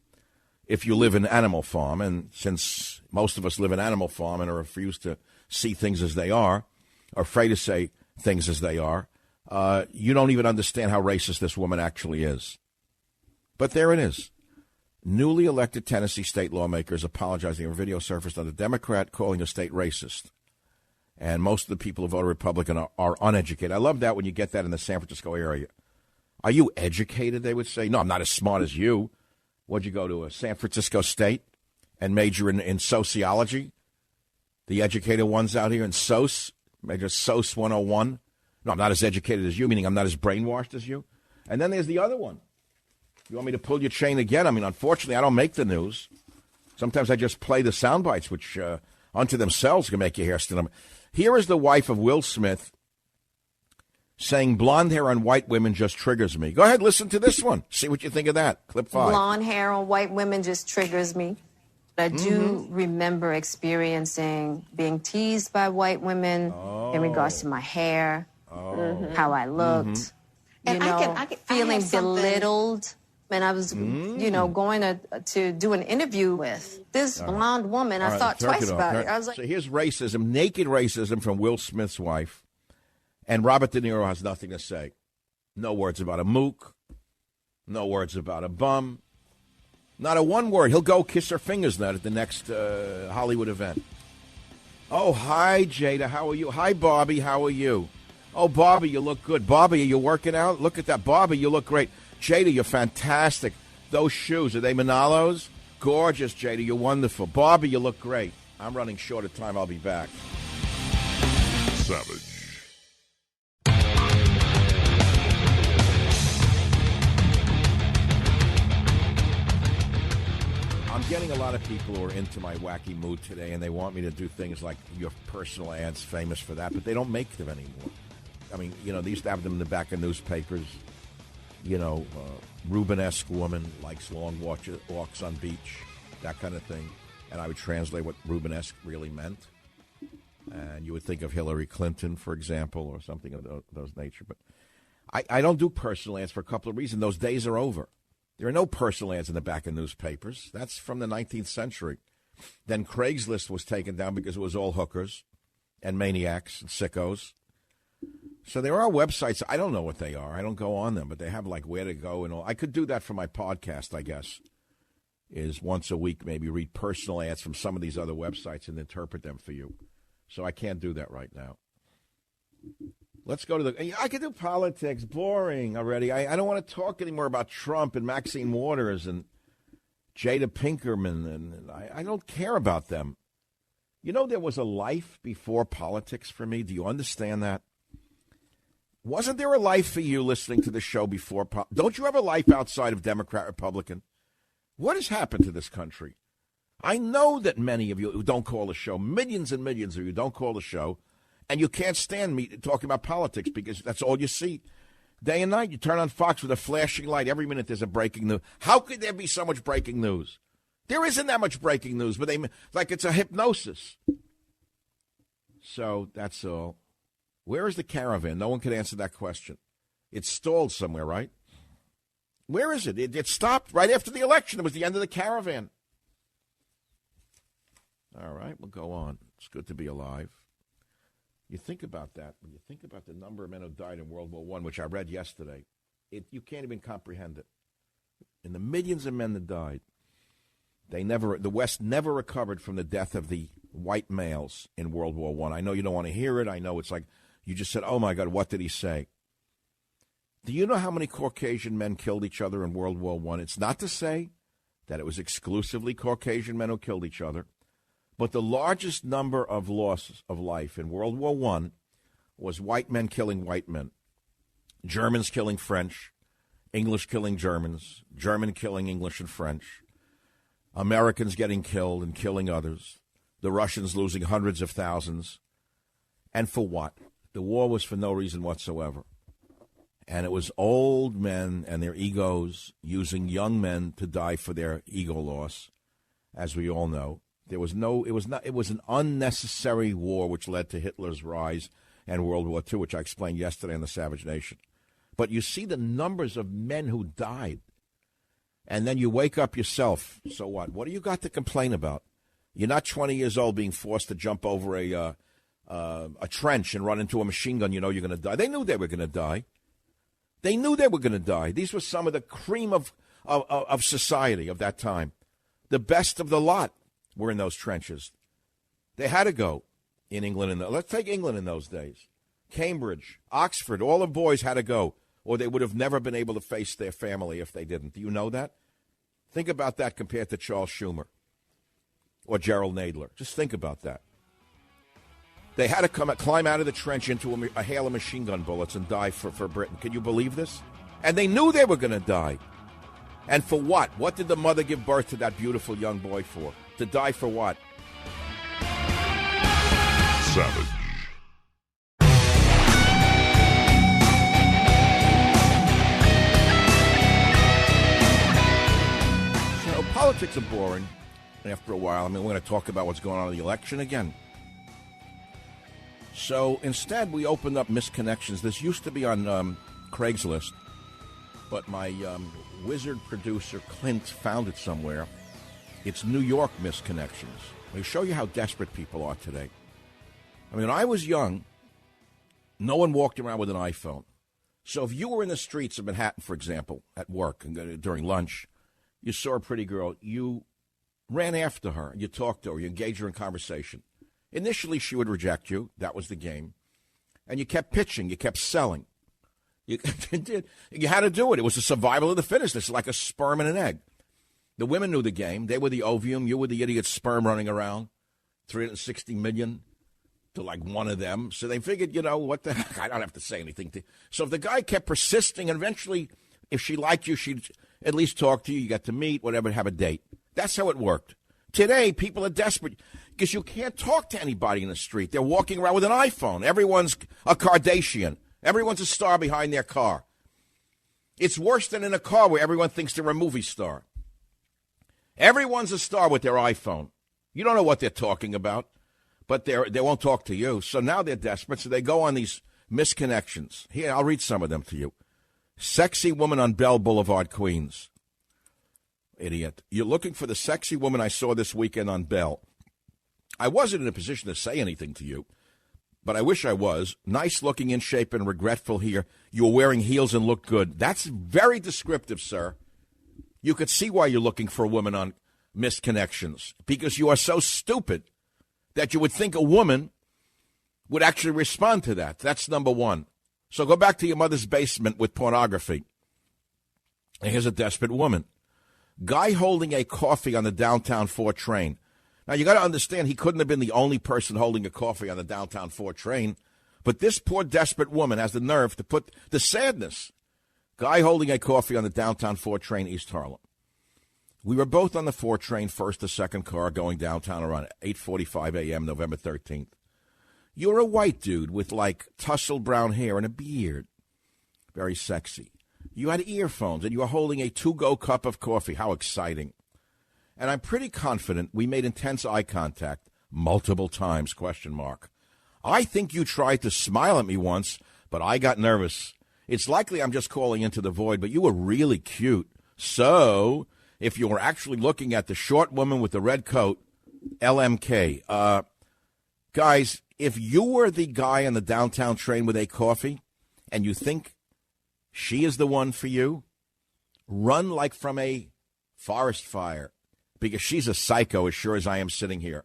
If you live in Animal Farm, and since most of us live in Animal Farm and are refused to see things as they are afraid to say things as they are, you don't even understand how racist this woman actually is. But there it is. Newly elected Tennessee state lawmakers apologizing for video surfaced on the Democrat calling a state racist. And most of the people who voted Republican are uneducated. I love that when you get that in the San Francisco area. Are you educated, they would say? No, I'm not as smart as you. Would you go to a San Francisco State and major in sociology? The educated ones out here in SOS, major SOS 101. No, I'm not as educated as you, meaning I'm not as brainwashed as you. And then there's the other one. You want me to pull your chain again? I mean, unfortunately, I don't make the news. Sometimes I just play the sound bites, which unto themselves can make your hair stand up. Here is the wife of Will Smith saying blonde hair on white women just triggers me. Go ahead, listen to this one. See what you think of that. Clip 5. Blonde hair on white women just triggers me. I do remember experiencing being teased by white women in regards to my hair, how I looked, And I feeling belittled. And I was, going to do an interview with this blonde woman. I thought twice about it. I was like, so here's racism, naked racism from Will Smith's wife. And Robert De Niro has nothing to say. No words about a mook. No words about a bum. Not a one word. He'll go kiss her fingers now at the next Hollywood event. Oh, hi, Jada. How are you? Hi, Bobby. How are you? Oh, Bobby, you look good. Bobby, are you working out? Look at that. Bobby, you look great. Jada, you're fantastic. Those shoes, are they Manalos? Gorgeous, Jada. You're wonderful. Bobby, you look great. I'm running short of time. I'll be back. Savage. I'm getting a lot of people who are into my wacky mood today, and they want me to do things like your personal ads, famous for that, but they don't make them anymore. I mean, they used to have them in the back of newspapers. Rubenesque woman likes long walks on beach, that kind of thing. And I would translate what Rubenesque really meant. And you would think of Hillary Clinton, for example, or something of those nature. But I don't do personal ads for a couple of reasons. Those days are over. There are no personal ads in the back of newspapers. That's from the 19th century. Then Craigslist was taken down because it was all hookers and maniacs and sickos. So there are websites. I don't know what they are. I don't go on them, but they have like where to go and all. I could do that for my podcast, I guess, is once a week maybe read personal ads from some of these other websites and interpret them for you. So I can't do that right now. Let's go to I could do politics. Boring already. I don't want to talk anymore about Trump and Maxine Waters and Jada Pinkerman, and I don't care about them. There was a life before politics for me. Do you understand that? Wasn't there a life for you listening to the show before? Don't you have a life outside of Democrat, Republican? What has happened to this country? I know that many of you who don't call the show, millions and millions of you don't call the show, and you can't stand me talking about politics because that's all you see. Day and night, you turn on Fox with a flashing light. Every minute there's a breaking news. How could there be so much breaking news? There isn't that much breaking news, but like it's a hypnosis. So that's all. Where is the caravan? No one can answer that question. It's stalled somewhere, right? Where is it? It stopped right after the election. It was the end of the caravan. All right, we'll go on. It's good to be alive. You think about that. When you think about the number of men who died in World War I, which I read yesterday, you can't even comprehend it. In the millions of men that died, the West never recovered from the death of the white males in World War I. I know you don't want to hear it. I know it's like you just said, oh, my God, what did he say? Do you know how many Caucasian men killed each other in World War I? It's not to say that it was exclusively Caucasian men who killed each other, but the largest number of losses of life in World War I was white men killing white men, Germans killing French, English killing Germans, German killing English and French, Americans getting killed and killing others, the Russians losing hundreds of thousands. And for what? The war was for no reason whatsoever. And it was old men and their egos using young men to die for their ego loss, as we all know. It was an unnecessary war which led to Hitler's rise and World War II, which I explained yesterday in The Savage Nation. But you see the numbers of men who died, and then you wake up yourself. So what? What do you got to complain about? You're not 20 years old being forced to jump over a trench and run into a machine gun. You know you're going to die. They knew they were going to die. They knew they were going to die. These were some of the cream of society of that time. The best of the lot were in those trenches. They had to go in England. Let's take England in those days. Cambridge, Oxford, all the boys had to go, or they would have never been able to face their family if they didn't. Do you know that? Think about that compared to Charles Schumer or Gerald Nadler. Just think about that. They had to climb out of the trench into a hail of machine gun bullets and die for Britain. Can you believe this? And they knew they were going to die. And for what? What did the mother give birth to that beautiful young boy for? To die for what? Savage. So politics are boring after a while. I mean, we're going to talk about what's going on in the election again. So instead, we opened up Misconnections. This used to be on Craigslist, but my wizard producer, Clint, found it somewhere. It's New York Misconnections. They show you how desperate people are today. I mean, when I was young, no one walked around with an iPhone. So if you were in the streets of Manhattan, for example, at work and during lunch, you saw a pretty girl, you ran after her, you talked to her, you engaged her in conversation. Initially, she would reject you. That was the game. And you kept pitching. You kept selling. You had to do it. It was the survival of the fittest. It's like a sperm and an egg. The women knew the game. They were the ovum. You were the idiot sperm running around. 360 million to like one of them. So they figured, what the heck? I don't have to say anything to you. So if the guy kept persisting, and eventually, if she liked you, she'd at least talk to you. You got to meet, whatever, have a date. That's how it worked. Today, people are desperate because you can't talk to anybody in the street. They're walking around with an iPhone. Everyone's a Kardashian. Everyone's a star behind their car. It's worse than in a car where everyone thinks they're a movie star. Everyone's a star with their iPhone. You don't know what they're talking about, but they won't talk to you. So now they're desperate, so they go on these misconnections. Here, I'll read some of them to you. Sexy woman on Bell Boulevard, Queens. Idiot. You're looking for the sexy woman I saw this weekend on Bell. I wasn't in a position to say anything to you, but I wish I was. Nice looking, in shape, and regretful here. You were wearing heels and looked good. That's very descriptive, sir. You could see why you're looking for a woman on Misconnections, because you are so stupid that you would think a woman would actually respond to that. That's number one. So go back to your mother's basement with pornography. And here's a desperate woman. Guy holding a coffee on the downtown 4 train. Now, you got to understand, he couldn't have been the only person holding a coffee on the downtown 4 train. But this poor, desperate woman has the nerve to put the sadness. Guy holding a coffee on the downtown 4 train, East Harlem. We were both on the 4 train, first or second car, going downtown around 8:45 a.m., November 13th. You're a white dude with, tousled brown hair and a beard. Very sexy. You had earphones, and you were holding a to-go cup of coffee. How exciting. And I'm pretty confident we made intense eye contact multiple times, ? I think you tried to smile at me once, but I got nervous. It's likely I'm just calling into the void, but you were really cute. So, if you were actually looking at the short woman with the red coat, LMK. Guys, if you were the guy on the downtown train with a coffee, and you think she is the one for you, run like from a forest fire, because she's a psycho as sure as I am sitting here.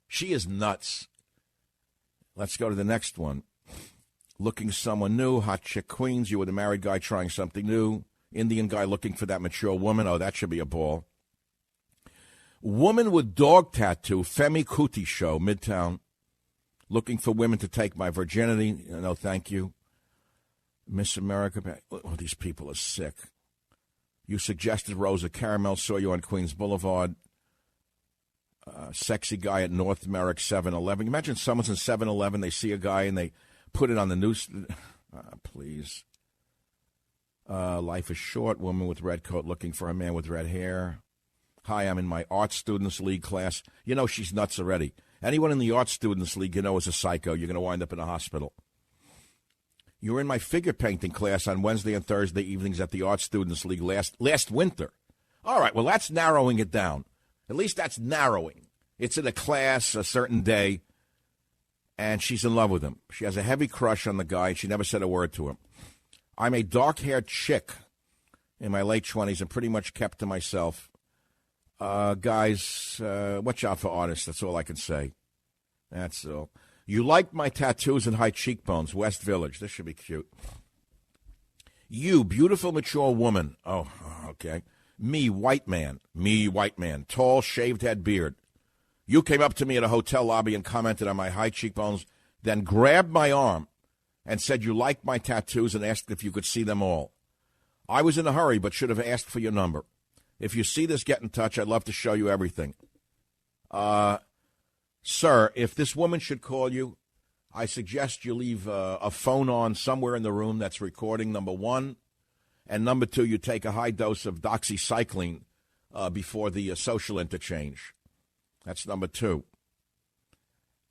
She is nuts. Let's go to the next one. Looking someone new, hot chick Queens, you were the married guy trying something new, Indian guy looking for that mature woman. Oh, that should be a ball. Woman with dog tattoo, Femi Kuti show, Midtown. Looking for women to take my virginity. No, thank you. Miss America. Oh, these people are sick. You suggested Rosa Caramel, saw you on Queens Boulevard. Sexy guy at North Merrick 7-Eleven. Imagine someone's in 7-Eleven, they see a guy and they put it on the news. Please. Life is short. Woman with red coat looking for a man with red hair. Hi, I'm in my art students league class. You know she's nuts already. Anyone in the art students league you know is a psycho. You're going to wind up in a hospital. You were in my figure painting class on Wednesday and Thursday evenings at the art students league last winter. All right, well, that's narrowing it down. At least that's narrowing. It's in a class a certain day, and she's in love with him. She has a heavy crush on the guy, and she never said a word to him. I'm a dark-haired chick in my late 20s and pretty much kept to myself. Guys, watch out for artists. That's all I can say. That's all. You like my tattoos and high cheekbones, West Village. This should be cute. You, beautiful, mature woman. Oh, okay. Me, white man. Tall, shaved head, beard. You came up to me at a hotel lobby and commented on my high cheekbones, then grabbed my arm and said you liked my tattoos and asked if you could see them all. I was in a hurry but should have asked for your number. If you see this, get in touch. I'd love to show you everything. Sir, if this woman should call you, I suggest you leave a phone on somewhere in the room that's recording, number one. And number two, you take a high dose of doxycycline before the social interchange. That's number two.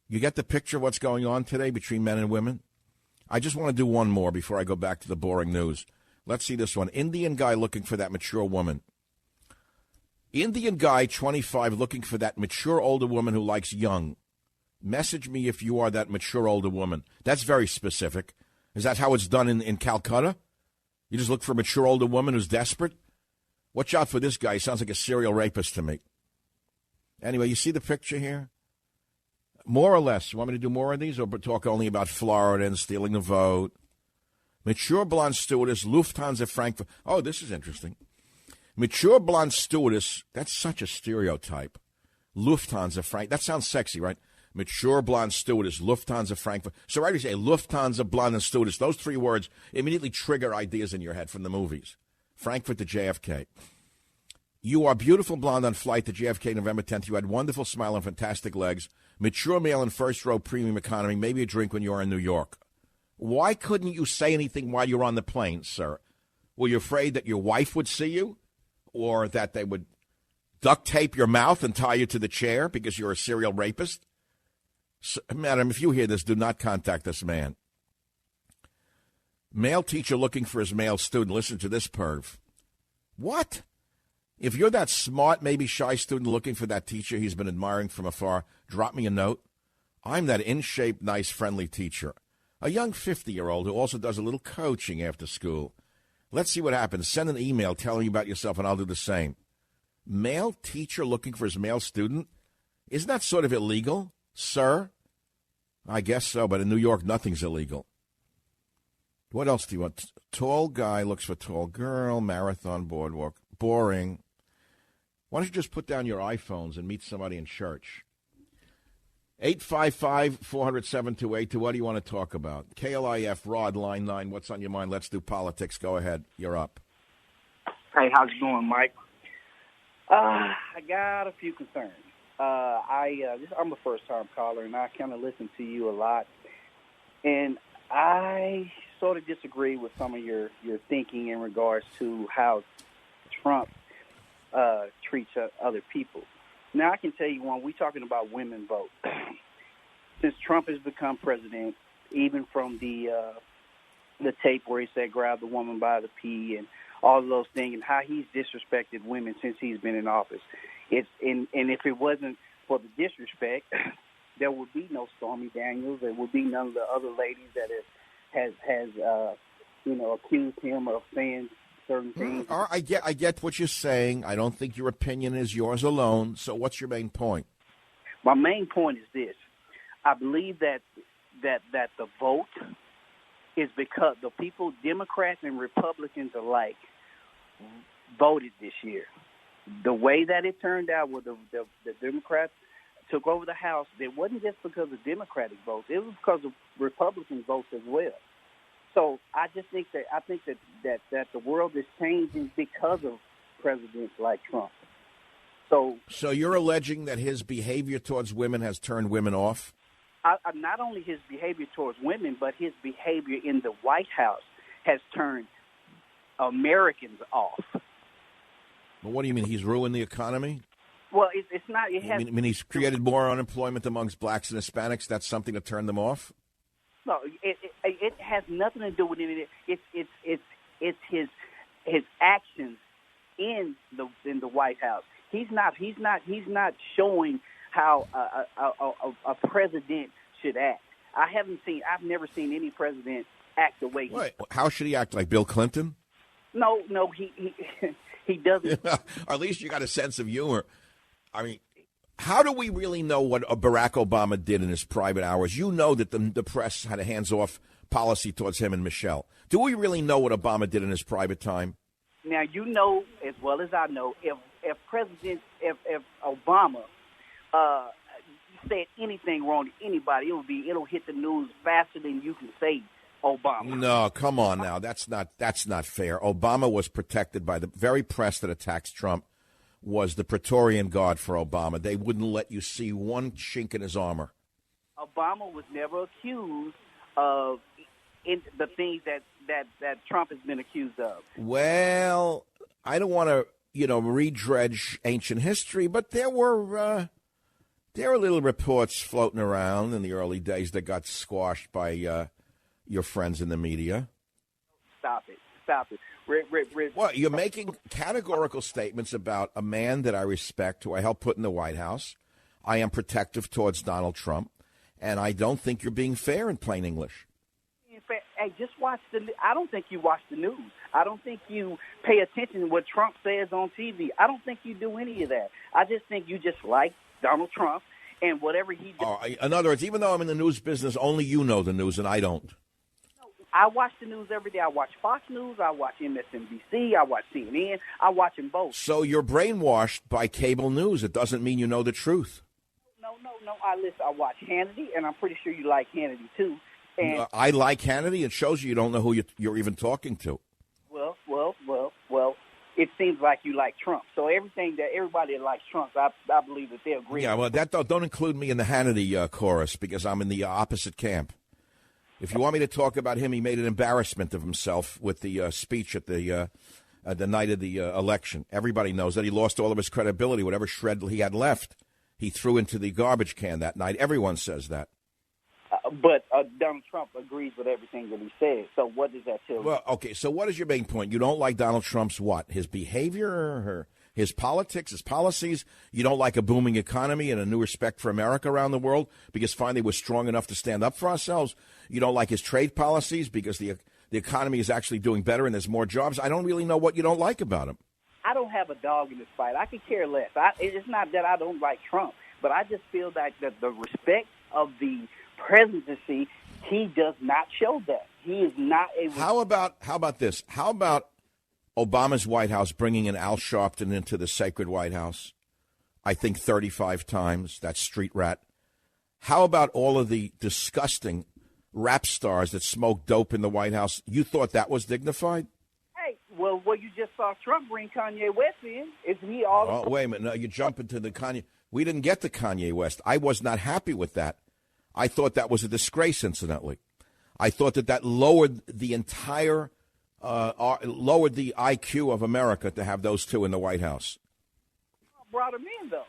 You get the picture of what's going on today between men and women? I just want to do one more before I go back to the boring news. Let's see this one. Indian guy looking for that mature woman. Indian guy, 25, looking for that mature older woman who likes young. Message me if you are that mature older woman. That's very specific. Is that how it's done in Calcutta? You just look for a mature older woman who's desperate? Watch out for this guy. He sounds like a serial rapist to me. Anyway, you see the picture here? More or less. You want me to do more of these or talk only about Florida and stealing the vote? Mature blonde stewardess, Lufthansa Frankfurt. Oh, this is interesting. Mature blonde stewardess, that's such a stereotype. Lufthansa Frankfurt. That sounds sexy, right? Mature blonde stewardess, Lufthansa Frankfurt. So right, you say Lufthansa blonde and stewardess. Those three words immediately trigger ideas in your head from the movies. Frankfurt to JFK. You are beautiful blonde on flight to JFK November 10th. You had wonderful smile and fantastic legs. Mature male in first row premium economy. Maybe a drink when you're in New York. Why couldn't you say anything while you're on the plane, sir? Were you afraid that your wife would see you? Or that they would duct tape your mouth and tie you to the chair because you're a serial rapist? So, madam, if you hear this, do not contact this man. Male teacher looking for his male student. Listen to this perv. What? If you're that smart, maybe shy student looking for that teacher he's been admiring from afar, drop me a note. I'm that in-shape, nice, friendly teacher. A young 50-year-old who also does a little coaching after school. Let's see what happens. Send an email telling me about yourself, and I'll do the same. Male teacher looking for his male student? Isn't that sort of illegal, sir? I guess so, but in New York, nothing's illegal. What else do you want? Tall guy looks for tall girl, marathon boardwalk. Boring. Why don't you just put down your iPhones and meet somebody in church? 855-400-7282. What do you want to talk about? KLIF, Rod, line 9. What's on your mind? Let's do politics. Go ahead. You're up. Hey, how's it going, Mike? I got a few concerns. I'm a first-time caller, and I kind of listen to you a lot. And I sort of disagree with some of your thinking in regards to how Trump treats other people. Now, I can tell you one, we're talking about women vote. Since Trump has become president, even from the tape where he said grab the woman by the pee and all of those things, and how he's disrespected women since he's been in office. And if it wasn't for the disrespect, there would be no Stormy Daniels. There would be none of the other ladies that has accused him of saying certain things. I get what you're saying. I don't think your opinion is yours alone. So what's your main point? My main point is this. I believe that the vote is because the people, Democrats and Republicans alike, voted this year. The way that it turned out with the Democrats took over the House, it wasn't just because of Democratic votes. It was because of Republican votes as well. So I think that the world is changing because of presidents like Trump. So you're alleging that his behavior towards women has turned women off? Not only his behavior towards women, but his behavior in the White House has turned Americans off. Well, what do you mean? He's ruined the economy? Well, it's not. It has. I mean, he's created more unemployment amongst blacks and Hispanics. That's something to turn them off? No, it has nothing to do with it. It's his actions in the White House. He's not showing how a president should act. I've never seen any president act the way he. Wait, how should he act? Like Bill Clinton? No, he doesn't. Or at least you got a sense of humor. I mean, how do we really know what Barack Obama did in his private hours? You know that the press had a hands-off policy towards him and Michelle. Do we really know what Obama did in his private time? Now, you know as well as I know, if Obama said anything wrong to anybody, it'll hit the news faster than you can say Obama. No, come on now. That's not fair. Obama was protected by the very press that attacks Trump. Was the Praetorian Guard for Obama. They wouldn't let you see one chink in his armor. Obama was never accused of the things that Trump has been accused of. Well, I don't want to, redredge ancient history, but there were little reports floating around in the early days that got squashed by your friends in the media. Stop it. Well, you're making categorical statements about a man that I respect, who I helped put in the White House. I am protective towards Donald Trump, and I don't think you're being fair in plain English. Hey, just watch I don't think you watch the news. I don't think you pay attention to what Trump says on TV. I don't think you do any of that. I just think you just like Donald Trump and whatever he does. In other words, even though I'm in the news business, only you know the news and I don't. I watch the news every day. I watch Fox News. I watch MSNBC. I watch CNN. I watch them both. So you're brainwashed by cable news. It doesn't mean you know the truth. No. I watch Hannity, and I'm pretty sure you like Hannity, too. And I like Hannity. It shows you don't know who you're even talking to. Well, it seems like you like Trump. So everybody that likes Trump, I believe that they agree. Yeah, well, don't include me in the Hannity chorus because I'm in the opposite camp. If you want me to talk about him, he made an embarrassment of himself with the speech at the night of the election. Everybody knows that he lost all of his credibility. Whatever shred he had left, he threw into the garbage can that night. Everyone says that. But Donald Trump agrees with everything that he says. So what does that tell you? Well, okay, so what is your main point? You don't like Donald Trump's what? His behavior, his politics, his policies? You don't like a booming economy and a new respect for America around the world because finally we're strong enough to stand up for ourselves? You don't like his trade policies because the economy is actually doing better and there's more jobs? I don't really know what you don't like about him. I don't have a dog in this fight. I could care less. It's not that I don't like Trump, but I just feel that the respect of the presidency, he does not show that. He is not able. How about this? How about Obama's White House bringing in Al Sharpton into the sacred White House? I think 35 times. That street rat. How about all of the disgusting rap stars that smoked dope in the White House? You thought that was dignified? Hey, well, you just saw Trump bring Kanye West in. Is he all? Oh, wait a minute. No, you jump into the Kanye. We didn't get to Kanye West. I was not happy with that. I thought that was a disgrace, incidentally. I thought that lowered the entire, lowered the IQ of America to have those two in the White House. Brought him in, though.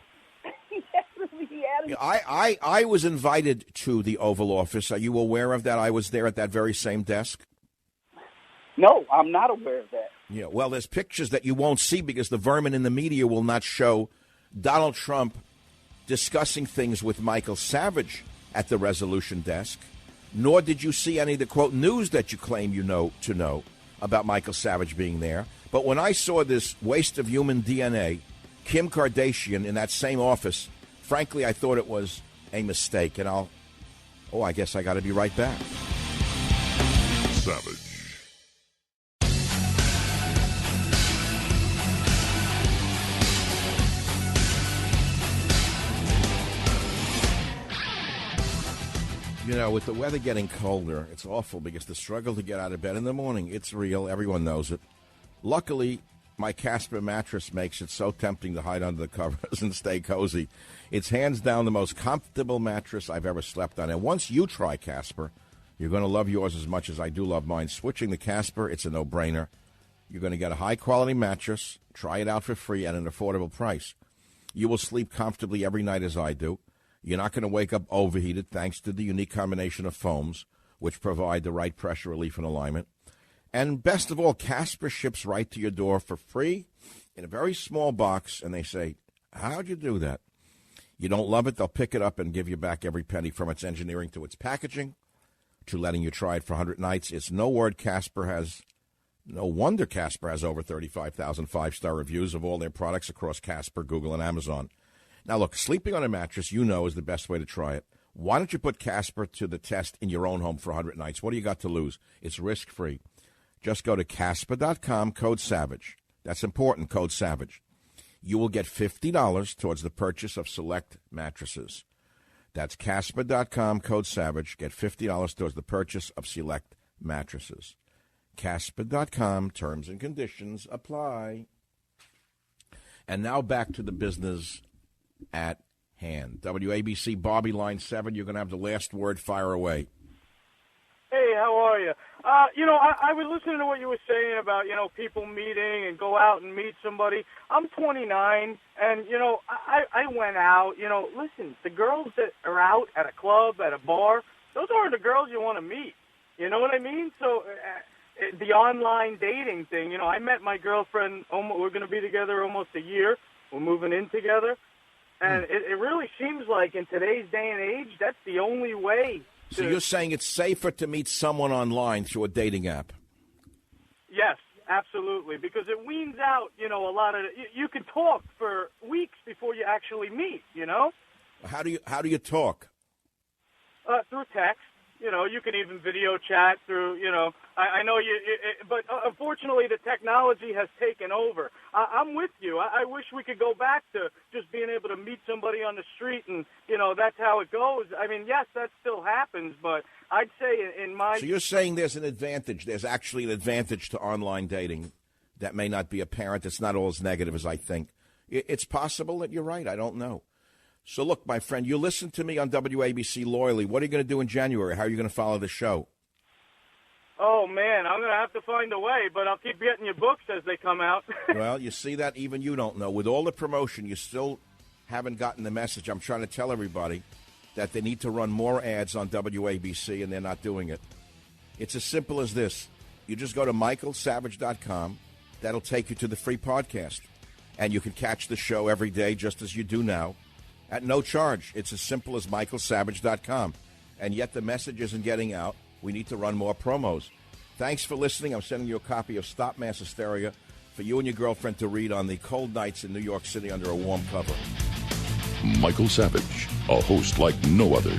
I was invited to the Oval Office. Are you aware of that? I was there at that very same desk. No, I'm not aware of that. Yeah, well, there's pictures that you won't see because the vermin in the media will not show Donald Trump discussing things with Michael Savage at the resolution desk, nor did you see any of the, quote, news that you claim you know to know about Michael Savage being there. But when I saw this waste of human DNA, Kim Kardashian, in that same office, frankly, I thought it was a mistake. And I guess I got to be right back. Savage. You know, with the weather getting colder, it's awful because the struggle to get out of bed in the morning, it's real. Everyone knows it. Luckily, my Casper mattress makes it so tempting to hide under the covers and stay cozy. It's hands down the most comfortable mattress I've ever slept on. And once you try Casper, you're going to love yours as much as I do love mine. Switching to Casper, it's a no-brainer. You're going to get a high-quality mattress, try it out for free at an affordable price. You will sleep comfortably every night as I do. You're not going to wake up overheated thanks to the unique combination of foams, which provide the right pressure relief and alignment. And best of all, Casper ships right to your door for free in a very small box, and they say, how'd you do that? You don't love it, they'll pick it up and give you back every penny, from its engineering to its packaging to letting you try it for 100 nights. It's no wonder Casper has over 35,000 five-star reviews of all their products across Casper, Google, and Amazon. Now, look, sleeping on a mattress, you know, is the best way to try it. Why don't you put Casper to the test in your own home for 100 nights? What do you got to lose? It's risk-free. Just go to Casper.com, code SAVAGE. That's important, code SAVAGE. You will get $50 towards the purchase of select mattresses. That's Casper.com, code SAVAGE. Get $50 towards the purchase of select mattresses. Casper.com, terms and conditions apply. And now back to the business at hand. WABC, Bobby, line 7. You're going to have the last word. Fire away. Hey, how are you? I was listening to what you were saying about, people meeting and go out and meet somebody. I'm 29, and, I went out. Listen, the girls that are out at a club, at a bar, those aren't the girls you want to meet. You know what I mean? So the online dating thing, I met my girlfriend. We're going to be together almost a year. We're moving in together. And it really seems like in today's day and age, that's the only way. So you're saying it's safer to meet someone online through a dating app? Yes, absolutely, because it weans out, a lot of you can talk for weeks before you actually meet, How do you talk? Through text. You can even video chat through, I know but unfortunately the technology has taken over. I'm with you. I wish we could go back to just being able to meet somebody on the street and, that's how it goes. I mean, yes, that still happens, but I'd say in my... So you're saying there's an advantage. There's actually an advantage to online dating that may not be apparent. It's not all as negative as I think. It's possible that you're right. I don't know. So, look, my friend, you listen to me on WABC loyally. What are you going to do in January? How are you going to follow the show? Oh, man, I'm going to have to find a way, but I'll keep getting your books as they come out. Well, you see that? Even you don't know. With all the promotion, you still haven't gotten the message. I'm trying to tell everybody that they need to run more ads on WABC, and they're not doing it. It's as simple as this. You just go to michaelsavage.com. That'll take you to the free podcast, and you can catch the show every day just as you do now. At no charge. It's as simple as michaelsavage.com. And yet the message isn't getting out. We need to run more promos. Thanks for listening. I'm sending you a copy of Stop Mass Hysteria for you and your girlfriend to read on the cold nights in New York City under a warm cover. Michael Savage, a host like no other.